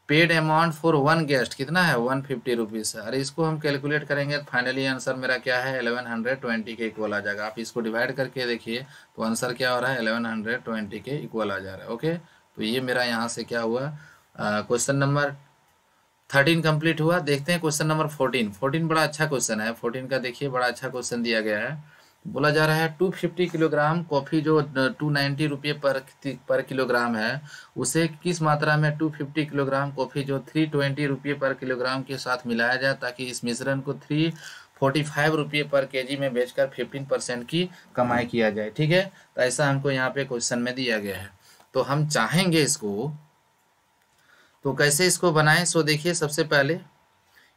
paid amount for one guest कितना है, ₹150 है। अरे इसको हम कैलकुलेट करेंगे तो फाइनली आंसर मेरा क्या है, 1120 के इक्वल आ जाएगा। आप इसको डिवाइड करके देखिए तो आंसर क्या हो रहा है, 1120 के इक्वल आ जा रहा है। ओके, तो ये मेरा यहाँ से क्या हुआ, क्वेश्चन नंबर 13 कंप्लीट हुआ। देखते हैं क्वेश्चन नंबर 14 बड़ा अच्छा क्वेश्चन है। 14 का देखिए बड़ा अच्छा क्वेश्चन दिया गया है। बोला जा रहा है 250 किलोग्राम कॉफ़ी जो 290 रुपये पर किलोग्राम है, उसे किस मात्रा में 250 किलोग्राम कॉफ़ी जो 320 रुपये पर किलोग्राम के साथ मिलाया जाए ताकि इस मिश्रण को 345 रुपये पर केजी में बेचकर 15% की कमाई किया जाए। ठीक है, तो ऐसा हमको यहाँ पे क्वेश्चन में दिया गया है। तो हम चाहेंगे इसको, तो कैसे इसको बनाएं, सो देखिए सबसे पहले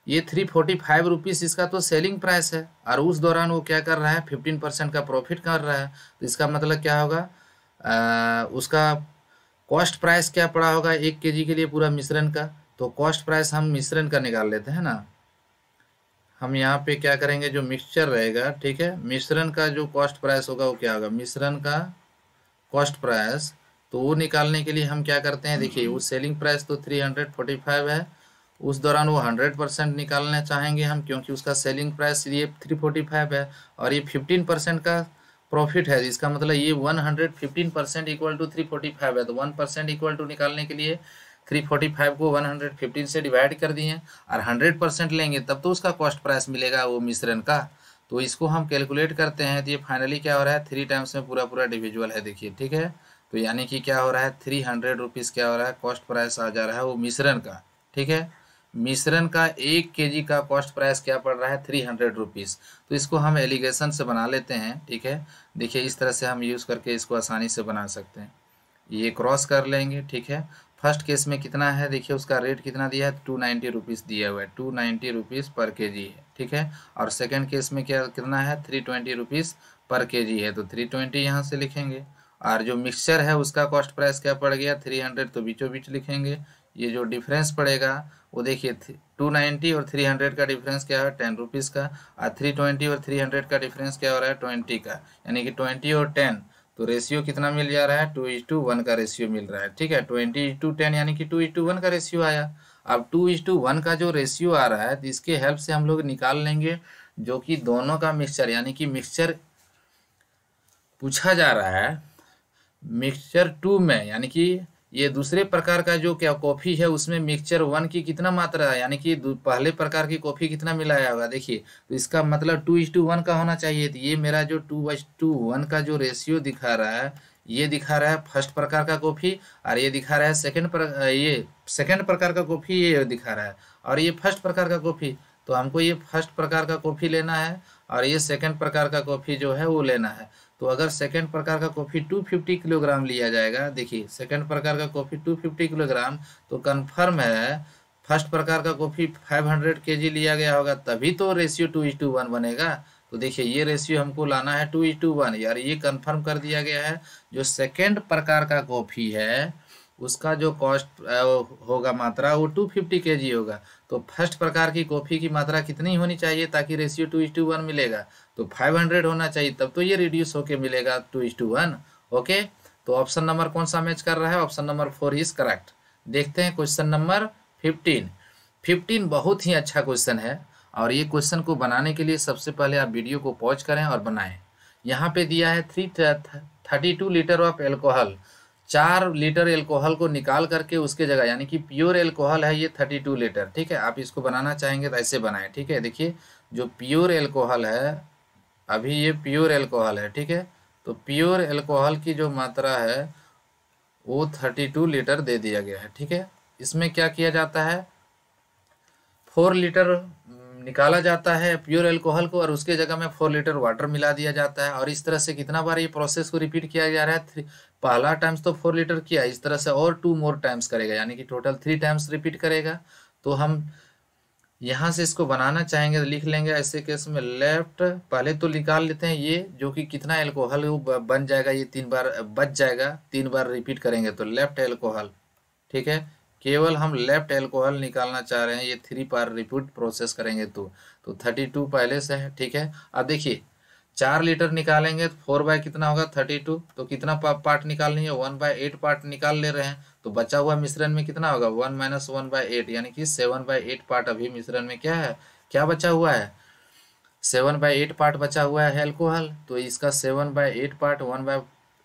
ये 345 रुपीज़ इसका तो सेलिंग प्राइस है और उस दौरान वो क्या कर रहा है, 15% का प्रॉफिट कर रहा है। तो इसका मतलब क्या होगा, उसका कॉस्ट प्राइस क्या पड़ा होगा 1 केजी के लिए पूरा मिश्रण का। तो कॉस्ट प्राइस हम मिश्रण का निकाल लेते हैं ना, हम यहाँ पे क्या करेंगे, जो मिक्सचर रहेगा, ठीक है, मिश्रण का जो कॉस्ट प्राइस होगा वो क्या होगा, मिश्रण का कॉस्ट प्राइस। तो वो निकालने के लिए हम क्या करते हैं, देखिए वो सेलिंग प्राइस तो 345 है, उस दौरान वो 100% निकालना चाहेंगे हम, क्योंकि उसका सेलिंग प्राइस ये 345 है और ये 15% का प्रॉफिट है। इसका मतलब ये 115% इक्वल टू 345 है। तो 1% इक्वल टू निकालने के लिए 345 को 115 से डिवाइड कर दिए और 100% लेंगे तब तो उसका कॉस्ट प्राइस मिलेगा वो मिश्रण का। तो इसको हम कैलकुलेट करते हैं तो ये फाइनली क्या हो रहा है, 3 टाइम्स में पूरा पूरा डिविजुअल है, देखिए। ठीक है, तो यानी कि क्या हो रहा है, 300 रुपीज़ क्या हो रहा है, कॉस्ट प्राइस आ जा रहा है वो मिश्रण का। ठीक है, मिश्रण का 1 केजी का कॉस्ट प्राइस क्या पड़ रहा है, 300 रुपीज़। तो इसको हम एलिगेशन से बना लेते हैं। ठीक है, देखिए इस तरह से हम यूज़ करके इसको आसानी से बना सकते हैं। ये क्रॉस कर लेंगे। ठीक है, फर्स्ट केस में कितना है, देखिए उसका रेट कितना दिया है, 290 रुपीज़ दिया हुआ है, 290 रुपीज़ पर केजी है। ठीक है, और सेकंड केस में क्या कितना है, 320 रुपीज़ पर केजी है, तो 320 यहाँ से लिखेंगे। और जो मिक्सचर है उसका कॉस्ट प्राइस क्या पड़ गया, 300, तो बीचों बीच लिखेंगे। ये जो डिफरेंस पड़ेगा वो देखिए 290 और 300 का डिफरेंस क्या है, 10 रुपीज़ का, और 320 और 300 का डिफरेंस क्या हो रहा है, 20 का, यानी कि 20 और 10, तो रेशियो कितना मिल जा रहा है, 2:1 का रेशियो मिल रहा है। ठीक है, 20:10 यानी कि 2:1 का रेशियो आया। अब 2:1 का जो रेशियो आ रहा है तो इसके हेल्प से हम लोग निकाल लेंगे जो कि दोनों का मिक्सचर, यानी कि मिक्सचर पूछा जा रहा है मिक्सचर 2 में, यानी कि ये दूसरे प्रकार का जो क्या कॉफ़ी है उसमें मिक्सचर 1 की कितना मात्रा है, यानी कि पहले प्रकार की कॉफ़ी कितना मिलाया होगा, देखिए। तो इसका मतलब 2:1 का होना चाहिए। तो ये मेरा जो 2:1 का जो रेशियो दिखा रहा है, ये दिखा रहा है फर्स्ट प्रकार का कॉफ़ी, और ये दिखा रहा है ये सेकंड प्रकार का कॉफ़ी, ये दिखा रहा है, और ये फर्स्ट प्रकार का कॉफ़ी। तो हमको ये फर्स्ट प्रकार का कॉफ़ी लेना है और ये सेकंड प्रकार का कॉफ़ी जो है वो लेना है। तो अगर सेकंड प्रकार का कॉफ़ी 250 किलोग्राम लिया जाएगा, देखिए सेकंड प्रकार का कॉफ़ी 250 किलोग्राम, तो कंफर्म है फर्स्ट प्रकार का कॉफ़ी 500 केजी लिया गया होगा, तभी तो रेशियो 2:1 बनेगा। तो देखिए ये रेशियो हमको लाना है 2:1 यार, ये कंफर्म कर दिया गया है। जो सेकंड प्रकार का कॉफ़ी है उसका जो कॉस्ट होगा मात्रा वो 250 केजी होगा। तो फर्स्ट प्रकार की कॉफ़ी की मात्रा कितनी होनी चाहिए ताकि रेशियो 2:1 मिलेगा, तो 500 होना चाहिए, तब तो ये रिड्यूस होके मिलेगा 2:1। ओके, तो ऑप्शन नंबर कौन सा मैच कर रहा है, ऑप्शन नंबर 4 इज करेक्ट। देखते हैं क्वेश्चन नंबर 15 बहुत ही अच्छा क्वेश्चन है, और ये क्वेश्चन को बनाने के लिए सबसे पहले आप वीडियो को पॉज करें और बनाएं। यहाँ पे दिया है 32 litre of alcohol, 4 litre alcohol को निकाल करके उसके जगह, यानी कि प्योर एल्कोहल है ये 32 लीटर। ठीक है, आप इसको बनाना चाहेंगे तो ऐसे बनाएं। ठीक है, देखिए जो प्योर एल्कोहल है, अभी ये प्योर एल्कोहल है। ठीक है, तो प्योर एल्कोहल की जो मात्रा है वो 32 लीटर दे दिया गया है। ठीक है, इसमें क्या किया जाता है, 4 लीटर निकाला जाता है प्योर एल्कोहल को और उसके जगह में 4 लीटर वाटर मिला दिया जाता है, और इस तरह से कितना बार ये प्रोसेस को रिपीट किया जा रहा है, पहला टाइम्स तो 4 लीटर किया, इस तरह से और 2 मोर टाइम्स करेगा, यानी कि टोटल 3 टाइम्स रिपीट करेगा। तो हम यहाँ से इसको बनाना चाहेंगे तो लिख लेंगे ऐसे केस में लेफ्ट, पहले तो निकाल लेते हैं ये जो कि कितना एल्कोहल बन जाएगा, ये 3 बार बच जाएगा, 3 बार रिपीट करेंगे तो लेफ्ट एल्कोहल। ठीक है, केवल हम लेफ्ट एल्कोहल निकालना चाह रहे हैं, ये 3 बार रिपीट प्रोसेस करेंगे तो 32 पहले से है। ठीक है, अब देखिए 4 लीटर निकालेंगे तो 4 बाय कितना होगा 32, तो कितना पार्ट निकालनी है 1/8 पार्ट निकाल ले रहे हैं, तो बचा हुआ मिश्रण में कितना होगा 1 - 1/8 यानी कि 7/8 पार्ट अभी मिश्रण में क्या है, क्या बचा हुआ है 7/8 पार्ट बचा हुआ है एल्कोहल। तो इसका 7/8 पार्ट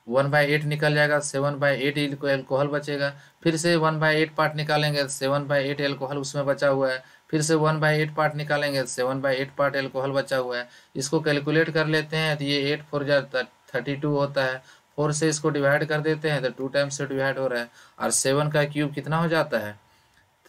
1/8 निकल जाएगा, 7/8 एल्कोहल बचेगा। फिर से 1/8 पार्ट निकालेंगे 7/8 एल्कोहल उसमें बचा हुआ है। फिर से 1/8 पार्ट निकालेंगे 7/8 पार्ट एल्कोहल बचा हुआ है। इसको कैलकुलेट कर लेते हैं तो ये 8 4 32 होता है। 4 से इसको डिवाइड कर देते हैं तो 2 टाइम्स से डिवाइड हो रहा है, और 7 का क्यूब कितना हो जाता है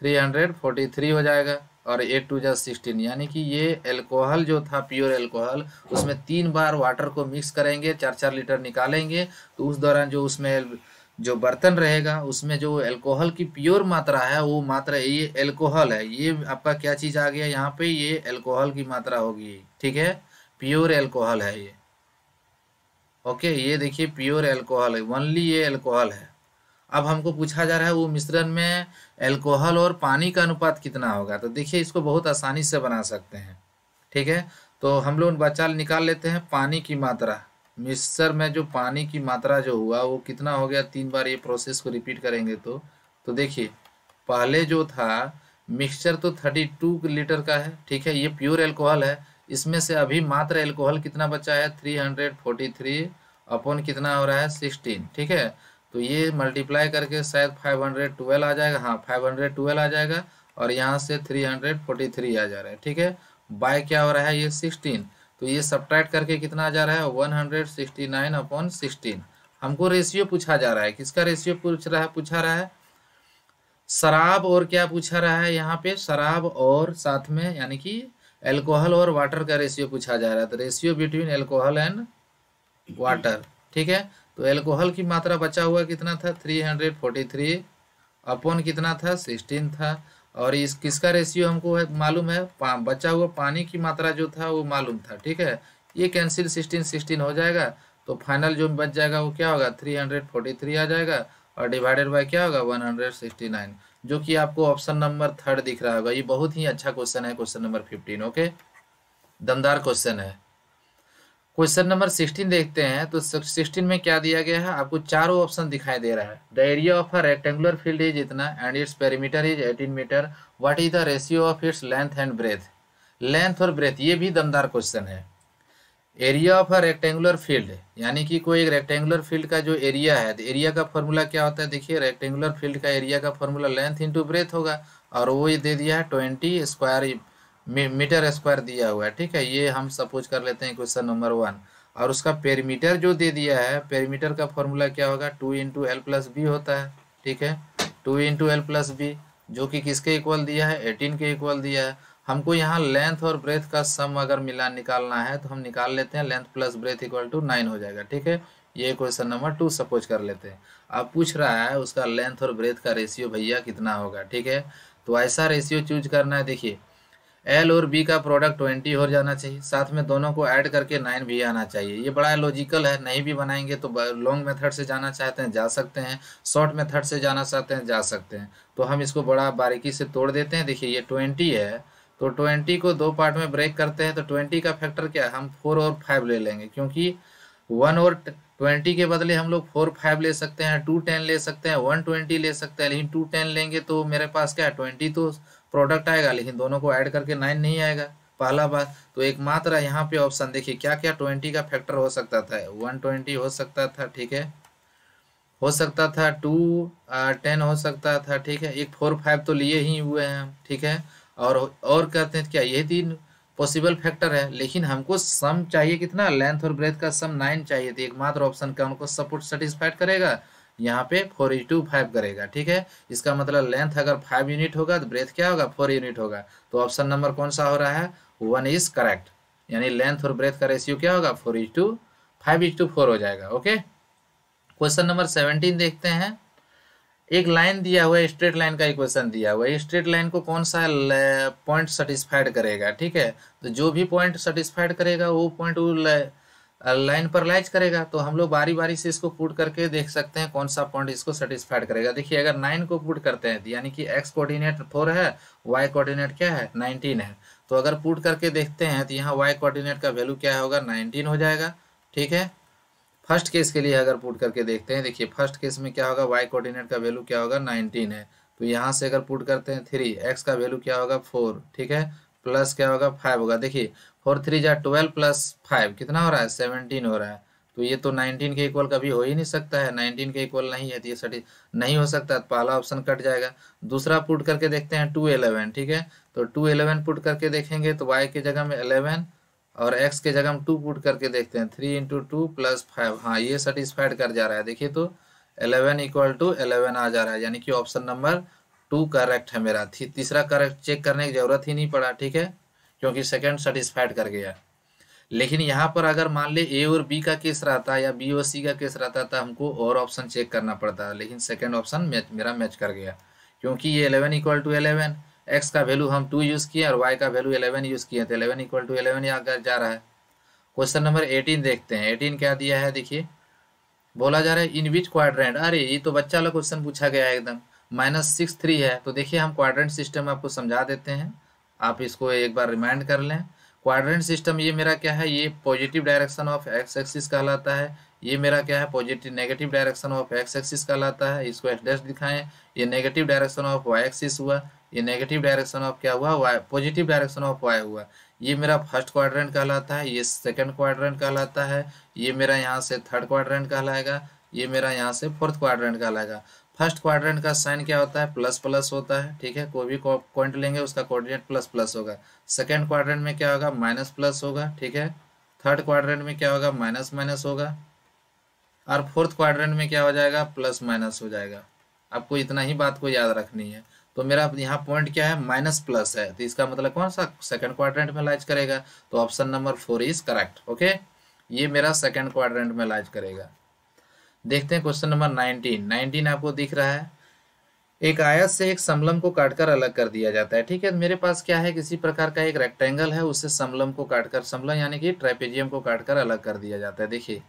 343 हो जाएगा, और 8 2 जा 16, यानी कि ये एल्कोहल जो था प्योर एल्कोहल उसमें 3 बार वाटर को मिक्स करेंगे, 4 लीटर निकालेंगे, तो उस दौरान जो उसमें जो बर्तन रहेगा उसमें जो एल्कोहल की प्योर मात्रा है वो मात्रा, ये एल्कोहल है, ये आपका क्या चीज आ गया यहाँ पे, ये एल्कोहल की मात्रा होगी। ठीक है, प्योर एल्कोहल है ये। ओके, ये देखिए प्योर एल्कोहल है, ओनली ये एल्कोहल है। अब हमको पूछा जा रहा है वो मिश्रण में एल्कोहल और पानी का अनुपात कितना होगा, तो देखिए इसको बहुत आसानी से बना सकते हैं। ठीक है, तो हम लोग बचा निकाल लेते हैं पानी की मात्रा। मिक्सर में जो पानी की मात्रा जो हुआ वो कितना हो गया, 3 बार ये प्रोसेस को रिपीट करेंगे तो देखिए पहले जो था मिक्सचर तो 32 लीटर का है। ठीक है, ये प्योर एल्कोहल है, इसमें से अभी मात्र एल्कोहल कितना बचा है 343 अपॉन कितना हो रहा है 16। ठीक है, तो ये मल्टीप्लाई करके शायद 512 आ जाएगा, हाँ 512 आ जाएगा, और यहाँ से 343 आ जा रहा है। ठीक है, बाय क्या हो रहा है ये 16, तो ये सब्ट्रैक्ट करके कितना आ जा रहा है 169 अपॉन 16। हमको रेशियो पूछा जा रहा है, किसका रेशियो पूछा रहा है शराब और क्या पूछा रहा है यहाँ पे, शराब और साथ में यानी कि एल्कोहल और वाटर का रेशियो पूछा जा रहा है, तो ratio between alcohol and water. ठीक है, तो एल्कोहल की मात्रा बचा हुआ कितना था 343 अपॉन कितना था 16 था, और इस किसका रेशियो हमको है मालूम है, बचा हुआ पानी की मात्रा जो था वो मालूम था। ठीक है, ये कैंसिल 16 हो जाएगा, तो फाइनल जो बच जाएगा वो क्या होगा 343 आ जाएगा, और डिवाइडेड बाय क्या होगा 169, जो कि आपको ऑप्शन नंबर 3 दिख रहा होगा। ये बहुत ही अच्छा क्वेश्चन है, क्वेश्चन नंबर 15। ओके, दमदार क्वेश्चन है। क्वेश्चन नंबर 16 देखते हैं, तो 16 में क्या दिया गया है, आपको चारों ऑप्शन दिखाई दे रहा है। The area of a rectangular field is इतना and its perimeter is 18 metre, what is the ratio of its length and breadth. Length और ब्रेथ, ये भी दमदार क्वेश्चन है। Area of a rectangular field यानी कि कोई एक रेक्टेंगुलर फील्ड का जो एरिया है, तो एरिया का फॉर्मूला क्या होता है, देखिए रेक्टेंगुलर फील्ड का एरिया का फॉर्मूला लेंथ इंटू ब्रेथ होगा, और वो ये दे दिया है 20 स्क्वायर मीटर स्क्वायर दिया हुआ है। ठीक है, ये हम सपोज कर लेते हैं क्वेश्चन नंबर 1, और उसका पेरीमीटर जो दे दिया है, पेरीमीटर का फॉर्मूला क्या होगा 2 × L+B होता है। ठीक है, 2 × L+B जो कि किसके इक्वल दिया है 18 के इक्वल दिया है। हमको यहाँ लेंथ और ब्रेथ का सम अगर मिला निकालना है तो हम निकाल लेते हैं, length plus breadth equal to 9 हो जाएगा। ठीक है, ये क्वेश्चन नंबर 2 सपोज कर लेते हैं। अब पूछ रहा है उसका लेंथ और ब्रेथ का रेशियो भैया कितना होगा। ठीक है, तो ऐसा रेशियो चूज करना है, देखिए एल और बी का प्रोडक्ट 20 हो जाना चाहिए, साथ में दोनों को ऐड करके 9 भी आना चाहिए। ये बड़ा लॉजिकल है, नहीं भी बनाएंगे तो लॉन्ग मेथड से जाना चाहते हैं जा सकते हैं, शॉर्ट मेथड से जाना चाहते हैं जा सकते हैं। तो हम इसको बड़ा बारीकी से तोड़ देते हैं। देखिए ये 20 है, तो 20 को 2 पार्ट में ब्रेक करते हैं, तो 20 का फैक्टर क्या है, हम 4 और 5 ले लेंगे, क्योंकि 1 और 20 के बदले हम लोग 4 5 ले सकते हैं, 2 10 ले सकते हैं, 120 ले सकते हैं, लेकिन 2 10 लेंगे तो मेरे पास क्या है 20 तो प्रोडक्ट आएगा, लेकिन दोनों को ऐड करके 9 नहीं आएगा, पहला बात। तो एकमात्र यहाँ पे ऑप्शन देखिए क्या क्या 20 का फैक्टर हो सकता था, 120 हो सकता था, ठीक है, हो सकता था 2 10 हो सकता था, ठीक है, एक 4 5 तो लिए ही हुए हैं, ठीक है, और कहते हैं क्या ये 3 पॉसिबल फैक्टर है, लेकिन हमको सम चाहिए कितना, लेंथ और ब्रेथ का सम 9 चाहिए, तो एकमात्र ऑप्शन का उनको सपोर्ट सेटिस्फाइड करेगा, यहाँ पे 4:5 करेगा। ठीक है, इसका मतलब लेंथ अगर 5 यूनिट होगा तो ब्रेथ क्या होगा 4 यूनिट होगा, तो ऑप्शन नंबर कौन सा हो रहा है 1 इज करेक्ट, यानी लेंथ और ब्रेथ का रेशियो क्या होगा 4:5:4 हो जाएगा। ओके, क्वेश्चन नंबर 17 देखते हैं। एक लाइन दिया हुआ है, स्ट्रेट लाइन का इक्वेशन दिया हुआ है, स्ट्रेट लाइन को कौन सा पॉइंट सेटिस्फाइड करेगा, ठीक है। तो जो भी पॉइंट सेटिस्फाइड करेगा वो पॉइंट वो लाइन पर लाइज करेगा। तो हम लोग बारी बारी से इसको पुट करके देख सकते हैं कौन सा पॉइंट इसको सेटिस्फाइड करेगा। देखिए अगर 9 को पुट करते हैं यानी कि एक्स कोऑर्डिनेट 4 है, वाई कोऑर्डिनेट क्या है 19 है। तो अगर पुट करके देखते हैं तो यहाँ वाई कोऑर्डिनेट का वैल्यू क्या होगा 19 हो जाएगा, ठीक है। फर्स्ट केस के लिए अगर पुट करके देखते हैं, देखिए फर्स्ट केस में क्या होगा, वाई कोऑर्डिनेट का वैल्यू क्या होगा 19 है। तो यहाँ से अगर पुट करते हैं 3, एक्स का वैल्यू क्या होगा 4, ठीक है, प्लस क्या होगा 5 होगा। देखिए 4 3 जा 12 प्लस 5 कितना हो रहा है 17 हो रहा है। तो ये तो 19 के इक्वल कभी हो ही नहीं सकता है, 19 के इक्वल नहीं है, तो ये सटी नहीं हो सकता, तो पहला ऑप्शन कट जाएगा। दूसरा पुट करके देखते हैं 2 11, ठीक है। तो 2 11 पुट करके देखेंगे तो वाई की जगह में 11 और x के जगह हम 2 पुट करके देखते हैं, 3 इंटू 2 प्लस 5, हाँ ये सेटिस्फाइड कर जा रहा है। देखिए तो 11 इक्वल टू 11 आ जा रहा है, यानी कि ऑप्शन नंबर 2 करेक्ट है मेरा। तीसरा करेक्ट चेक करने की जरूरत ही नहीं पड़ा, ठीक है, क्योंकि सेकंड सेटिस्फाइड कर गया। लेकिन यहाँ पर अगर मान ले ए और बी का केस रहता या बी और सी का केस रहता तो हमको और ऑप्शन चेक करना पड़ता, लेकिन सेकंड ऑप्शन मेरा मैच कर गया, क्योंकि ये 11 इक्वल टू 11, एक्स का वैल्यू हम 2 यूज़ किए और वाई का वैल्यू 11 यूज़ किए, तो 11 इक्वल टू 11 अगर जा रहा है। क्वेश्चन नंबर 18 देखते हैं, 18 क्या दिया है, देखिए बोला जा रहा है इन विच क्वाड्रेंट, अरे ये तो बच्चा वाला क्वेश्चन पूछा गया है एकदम, -6 3 है। तो देखिए हम क्वाड्रेंट सिस्टम आपको समझा देते हैं, आप इसको एक बार रिमाइंड कर लें। क्वाड्रेंट सिस्टम ये मेरा क्या है, ये positive direction of x axis कहलाता है। ये मेरा क्या है positive negative direction of x axis कहलाता है, इसको एक्स डैश दिखाएं। ये negative direction of y axis हुआ, ये नेगेटिव डायरेक्शन ऑफ क्या हुआ y, positive direction of y हुआ। ये मेरा फर्स्ट क्वाड्रेंट कहलाता है, ये सेकंड क्वाड्रेंट कहलाता है, ये मेरा यहाँ से थर्ड क्वाड्रेंट कहलाएगा, ये मेरा यहाँ से फोर्थ क्वाड्रेंट कहलाएगा। फर्स्ट क्वाड्रेंट का साइन क्या होता है प्लस प्लस होता है, ठीक है, कोई भी पॉइंट लेंगे उसका कोऑर्डिनेट प्लस प्लस होगा। सेकंड क्वाड्रेंट में क्या होगा माइनस प्लस होगा, ठीक है। थर्ड क्वाड्रेंट में क्या होगा माइनस माइनस होगा, और फोर्थ क्वाड्रेंट में क्या हो जाएगा प्लस माइनस हो जाएगा। आपको इतना ही बात को याद रखनी है। तो मेरा यहाँ पॉइंट क्या है माइनस प्लस है, तो इसका मतलब कौन सा सेकंड क्वाड्रेंट में लाइज करेगा, तो option number 4 is correct, okay. ये मेरा सेकंड क्वाड्रेंट में लाइज करेगा। देखते हैं क्वेश्चन नंबर 19 आपको दिख रहा है, एक आयत से एक समलंब को काटकर अलग कर दिया जाता है, ठीक है। मेरे पास क्या है किसी प्रकार का एक रेक्टेंगल है, उससे समलंब को काटकर, समलंब यानी कि ट्रेपेजियम को काटकर अलग कर दिया जाता है। देखिए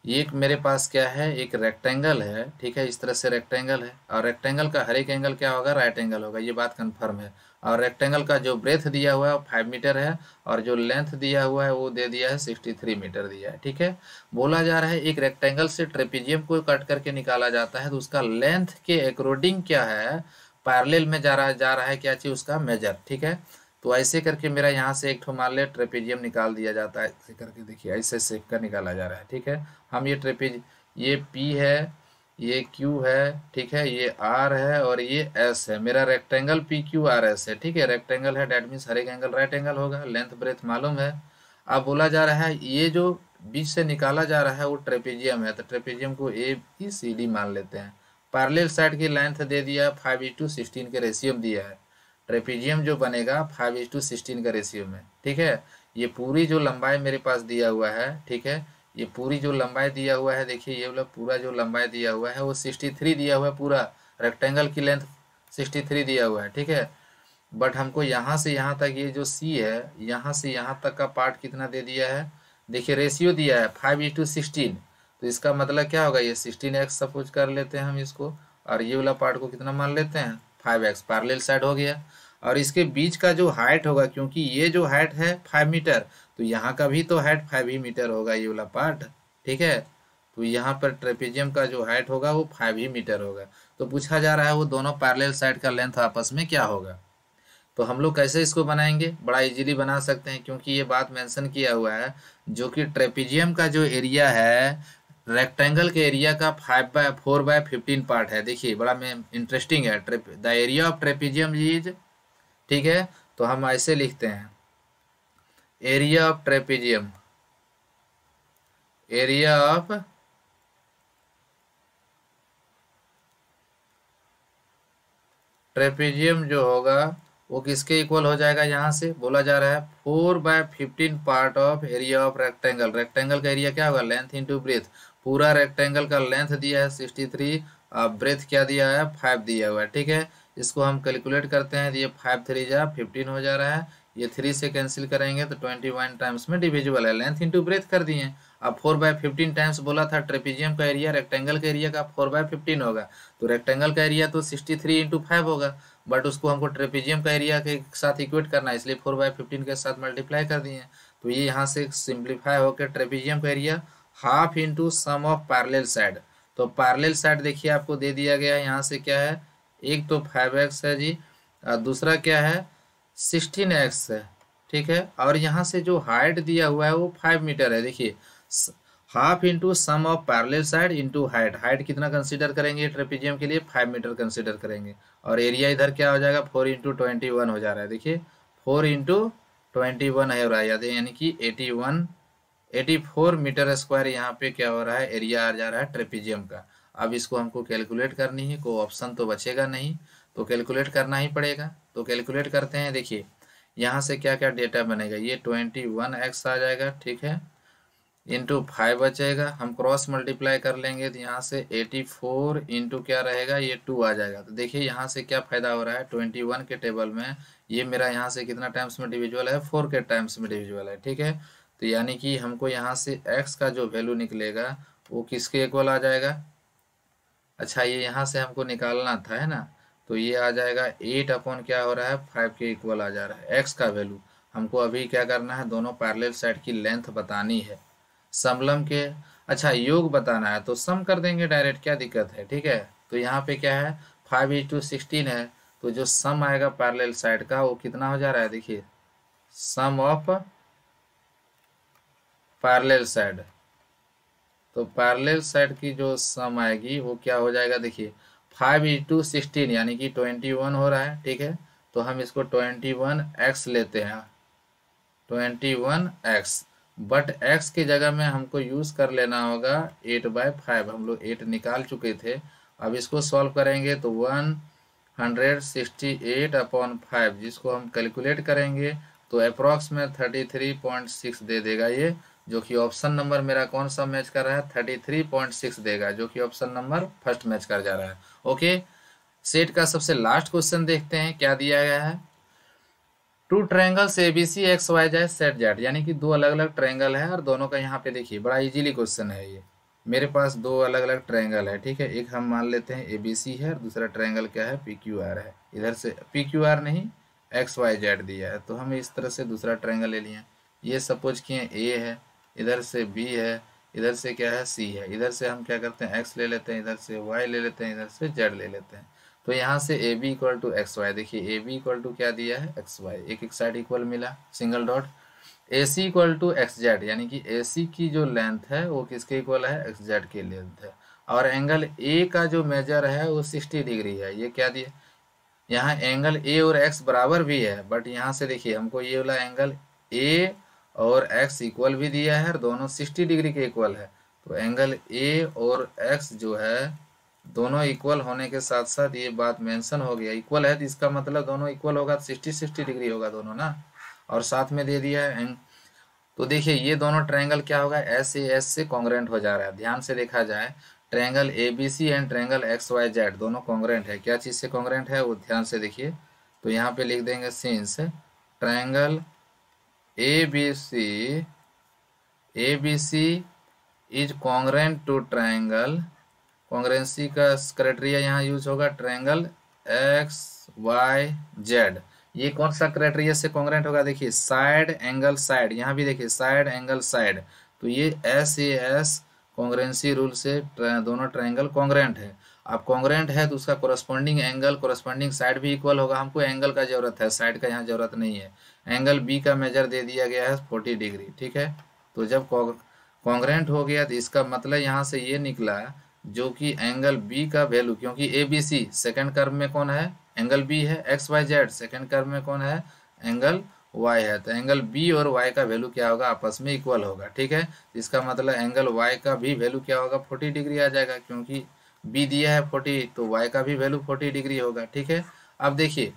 ये एक मेरे पास क्या है एक रेक्टेंगल है, ठीक है, इस तरह से रेक्टेंगल है, और रेक्टेंगल का हर एक एंगल क्या होगा राइट एंगल होगा, ये बात कंफर्म है। और रेक्टेंगल का जो ब्रेथ दिया हुआ है 5 मीटर है, और जो लेंथ दिया हुआ है वो दे दिया है 63 मीटर दिया है, ठीक है। बोला जा रहा है एक रेक्टेंगल से ट्रेपेजियम को कट करके निकाला जाता है, तो उसका लेंथ के अकॉर्डिंग क्या है पैरेलल में जा रहा है क्या चीज़ उसका मेजर, ठीक है। तो ऐसे करके मेरा यहाँ से एक ठो मान ले ट्रेपेजियम निकाल दिया जाता है, ऐसे करके देखिए ऐसे सेक कर निकाला जा रहा है, ठीक है। हम ये ट्रेपेज, ये P है, ये Q है, ठीक है, ये R है और ये S है। मेरा रेक्टेंगल PQRS है, ठीक है, रेक्टेंगल है, डेट मीन्स हर एक एंगल राइट एंगल होगा, लेंथ ब्रेथ मालूम है। अब बोला जा रहा है ये जो बीच से निकाला जा रहा है वो ट्रेपेजियम है, तो ट्रेपेजियम को ABCD मान लेते हैं। पैरेलल साइड की लेंथ दे दिया 5:16 के रेशियो में दिया है, ट्रेपेजियम जो बनेगा 5:16 का रेशियो में, ठीक है। ये पूरी जो लंबाई मेरे पास दिया हुआ है, ठीक है, ये पूरी जो लंबाई दिया हुआ है, देखिए ये वाला पूरा जो लंबाई दिया हुआ है वो 63 दिया हुआ है, पूरा रेक्टेंगल की लेंथ 63 दिया हुआ है, ठीक है। बट हमको यहाँ से यहाँ तक ये जो C है, यहाँ से यहाँ तक का पार्ट कितना दे दिया है, देखिए रेशियो दिया है 5:16, तो इसका मतलब क्या होगा ये 16x सपोज कर लेते हैं हम इसको, और ये वाला पार्ट को कितना मान लेते हैं 5x, पैरेलल साइड हो गया। और इसके बीच का जो हाइट होगा, क्योंकि ये जो हाइट है 5 मीटर, तो यहाँ का भी तो हाइट 5 ही मीटर होगा ये वाला पार्ट, ठीक है। तो यहाँ पर ट्रेपेजियम का जो हाइट होगा वो 5 ही मीटर होगा। तो पूछा जा रहा है वो दोनों पैरेलल साइड का लेंथ आपस में क्या होगा। तो हम लोग कैसे इसको बनाएंगे, बड़ा इजीली बना सकते हैं, क्योंकि ये बात मेंशन किया हुआ है जो कि ट्रेपेजियम का जो एरिया है रेक्टेंगल के एरिया का 4/15 पार्ट है। देखिए बड़ा में इंटरेस्टिंग है, the area of trapezium is, ठीक है। तो हम ऐसे लिखते हैं area of trapezium, area of trapezium जो होगा वो किसके इक्वल हो जाएगा, यहाँ से बोला जा रहा है 4/15 part of area of rectangle. Rectangle का एरिया क्या होगा लेंथ इंटू ब्रेथ, पूरा रेक्टेंगल का लेंथ दिया है 63 ब्रेथ क्या दिया है, 5 दिया हुआ है, ठीक है। इसको हम कैलकुलेट करते हैं तो ये 5 3 जा 15 हो जा रहा है, ये 3 से कैंसिल करेंगे तो 21 टाइम्स में डिविजिबल है, लेंथ इंटू ब्रेथ कर दिए। अब 4/15 टाइम्स बोला था ट्रेपीजियम का एरिया, रेक्टेंगल का एरिया का 4/15 होगा, तो रेक्टेंगल का एरिया तो 63 इंटू 5 होगा, बट उसको हमको ट्रेपीजियम का एरिया के साथ इक्वेट करना है, इसलिए 4/15 के साथ मल्टीप्लाई कर दिए। तो ये यहाँ से सिंप्लीफाई होकर ट्रेपीजियम का area half into sum of parallel side. तो पैरेलल साइड देखिए आपको दे दिया गया है, यहाँ से क्या है, एक तो 5x है जी, और दूसरा क्या है 16x है, ठीक है। और यहाँ से जो हाइट दिया हुआ है वो 5 मीटर है। देखिए half into sum of parallel side into height, height कितना कंसीडर करेंगे ट्रेपीजियम के लिए, 5 मीटर कंसीडर करेंगे, और एरिया इधर क्या हो जाएगा 4 इंटू 21 हो जा रहा है। देखिए 4 इंटू 21 है हो रहा है, यानी कि 84 मीटर स्क्वायर यहाँ पे क्या हो रहा है, एरिया आ जा रहा है ट्रेपीजियम का। अब इसको हमको कैलकुलेट करनी है, कोई ऑप्शन तो बचेगा नहीं, तो कैलकुलेट करना ही पड़ेगा। तो कैलकुलेट करते हैं, देखिए यहाँ से क्या क्या डेटा बनेगा, ये 21x आ जाएगा, ठीक है, इंटू 5 बचेगा, हम क्रॉस मल्टीप्लाई कर लेंगे तो यहाँ से 84 इंटू क्या रहेगा, ये 2 आ जाएगा। तो देखिए यहाँ से क्या फायदा हो रहा है, 21 के टेबल में ये मेरा यहाँ से कितना टाइम्स में डिविजिबल है, 4 के टाइम्स में डिविजिबल है, ठीक है। तो यानी कि हमको यहाँ से x का जो वैल्यू निकलेगा वो किसके इक्वल आ जाएगा, अच्छा ये यहाँ से हमको निकालना था, है ना, तो ये आ जाएगा 8 अपॉन क्या हो रहा है 5 के इक्वल आ जा रहा है x का वैल्यू। हमको अभी क्या करना है, दोनों पैरेलल साइड की लेंथ बतानी है, समलम के, अच्छा योग बताना है तो सम कर देंगे डायरेक्ट, क्या दिक्कत है, ठीक है। तो यहाँ पे क्या है 5:16 है, तो जो सम आएगा पैरेलल साइड का वो कितना हो जा रहा है, देखिए सम ऑफ पैरेलल साइड, तो पैरेलल साइड की जो सम आएगी वो क्या हो जाएगा, देखिए 5:16 यानी कि 21 हो रहा है, ठीक है। तो हम इसको 21x लेते हैं, 21x, बट x की जगह में हमको यूज कर लेना होगा 8/5, हम लोग 8 निकाल चुके थे। अब इसको सॉल्व करेंगे तो 168 अपॉन 5, जिसको हम कैलकुलेट करेंगे तो अप्रॉक्स में 33.6 दे देगा ये, जो कि ऑप्शन नंबर मेरा कौन सा मैच कर रहा है, 33.6 देगा, जो कि ऑप्शन नंबर फर्स्ट मैच कर जा रहा है। ओके, सेट का सबसे लास्ट क्वेश्चन देखते हैं क्या दिया गया है। Two triangles ABC XYZ set Z, यानी कि दो अलग अलग ट्रायंगल है और दोनों का यहाँ पे देखिए बड़ा इजीली क्वेश्चन है ये। मेरे पास दो अलग अलग ट्रायंगल है, ठीक है, एक हम मान लेते हैं ABC है और दूसरा ट्रायंगल क्या है PQR है। इधर से PQR नहीं XYZ दिया है, तो हम इस तरह से दूसरा ट्रायंगल ले लिए। ये सपोज किए A है, इधर से B है, इधर से क्या है C है, इधर से हम क्या करते हैं X ले लेते हैं, इधर से Y ले लेते हैं, इधर से Z ले लेते हैं। तो यहाँ से AB इक्वल टू XY, देखिए AB इक्वल टू क्या दिया है XY, एक एक साइड इक्वल मिला, single dot. AC equal to XZ, यानी कि AC की जो लेंथ है वो किसके इक्वल है, XZ की लेंथ है। और एंगल A का जो मेजर है वो 60 डिग्री है, ये क्या दिया, यहाँ एंगल A और X बराबर भी है, बट यहाँ से देखिए हमको ये वाला एंगल A और X इक्वल भी दिया है और दोनों 60 डिग्री के इक्वल है। तो एंगल A और X जो है दोनों इक्वल होने के साथ साथ ये बात मेंशन हो गया, इक्वल है तो इसका मतलब दोनों इक्वल होगा, 60 डिग्री होगा दोनों ना, और साथ में दे दिया है। तो देखिए ये दोनों ट्रायंगल क्या होगा, SAS से कॉन्ग्रेंट हो जा रहा है। ध्यान से देखा जाए triangle ABC and triangle XYZ दोनों कॉन्ग्रेंट है, क्या चीज़ से कॉन्ग्रेंट है वो ध्यान से देखिए। तो यहाँ पे लिख देंगे since triangle ABC is congruent to triangle, congruency का क्राइटेरिया यहाँ यूज होगा ट्रायंगल XYZ। ये कौन सा क्राइटेरिया से कॉन्ग्रेंट होगा, देखिए साइड एंगल साइड, यहाँ भी देखिए साइड एंगल साइड, तो ये SAS कॉन्ग्रेंसी रूल से दोनों ट्रायंगल कॉन्ग्रेंट है। अब कॉन्ग्रेंट है तो उसका कोरस्पॉन्डिंग एंगल कोरस्पॉन्डिंग साइड भी इक्वल होगा, हमको एंगल का जरूरत है, साइड का यहाँ जरूरत नहीं है। एंगल B का मेजर दे दिया गया है 40 डिग्री, ठीक है। तो जब कॉन्ग्रेंट हो गया तो इसका मतलब यहाँ से ये निकला जो कि एंगल B का वैल्यू, क्योंकि ABC सेकंड कर्व में कौन है, एंगल B है, XYZ सेकंड कर्व में कौन है, एंगल Y है, तो एंगल B और Y का वैल्यू क्या होगा, आपस में इक्वल होगा, ठीक है। इसका मतलब एंगल Y का भी वैल्यू क्या होगा 40 डिग्री आ जाएगा, क्योंकि B दिया है 40 तो Y का भी वैल्यू 40 डिग्री होगा, ठीक है। अब देखिए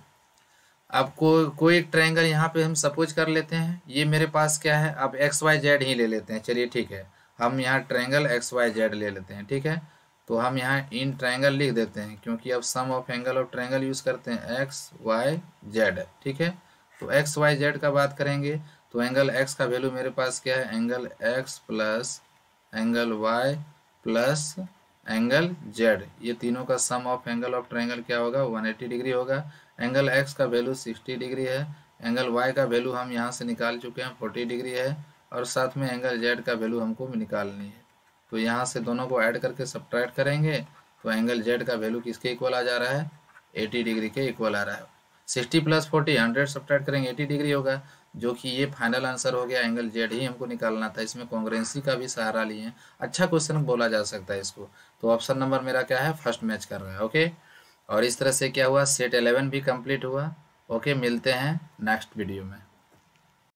अब कोई एक ट्रायंगल यहाँ पे हम सपोज कर लेते हैं, ये मेरे पास क्या है, अब XYZ ही ले लेते हैं, चलिए ठीक है, हम यहाँ ट्रायंगल XYZ ले लेते हैं, ठीक है। तो हम यहाँ इन ट्रायंगल लिख देते हैं, क्योंकि अब sum of angle of triangle use करते हैं, एक्स वाई जेड, ठीक है। तो एक्स वाई जेड का बात करेंगे तो एंगल एक्स का वैल्यू मेरे पास क्या है, angle x plus angle y plus angle z, ये तीनों का sum of angle of triangle क्या होगा, 180 डिग्री होगा। एंगल एक्स का वैल्यू 60 डिग्री है, एंगल वाई का वैल्यू हम यहाँ से निकाल चुके हैं 40 डिग्री है, और साथ में एंगल जेड का वैल्यू हमको निकालनी है। तो यहाँ से दोनों को ऐड करके सब्ट्रैक्ट करेंगे तो एंगल जेड का वैल्यू किसके इक्वल आ जा रहा है, 80 डिग्री के इक्वल आ रहा है। 60 प्लस 40 100 सब्ट्रैक्ट करेंगे 80 डिग्री होगा, जो कि ये फाइनल आंसर हो गया। एंगल जेड ही हमको निकालना था, इसमें कॉन्ग्रुएंसी का भी सहारा लिए हैं। अच्छा क्वेश्चन बोला जा सकता है इसको। तो ऑप्शन नंबर मेरा क्या है, फर्स्ट मैच कर रहा है। ओके, और इस तरह से क्या हुआ, सेट 11 भी कंप्लीट हुआ। ओके, मिलते हैं नेक्स्ट वीडियो में।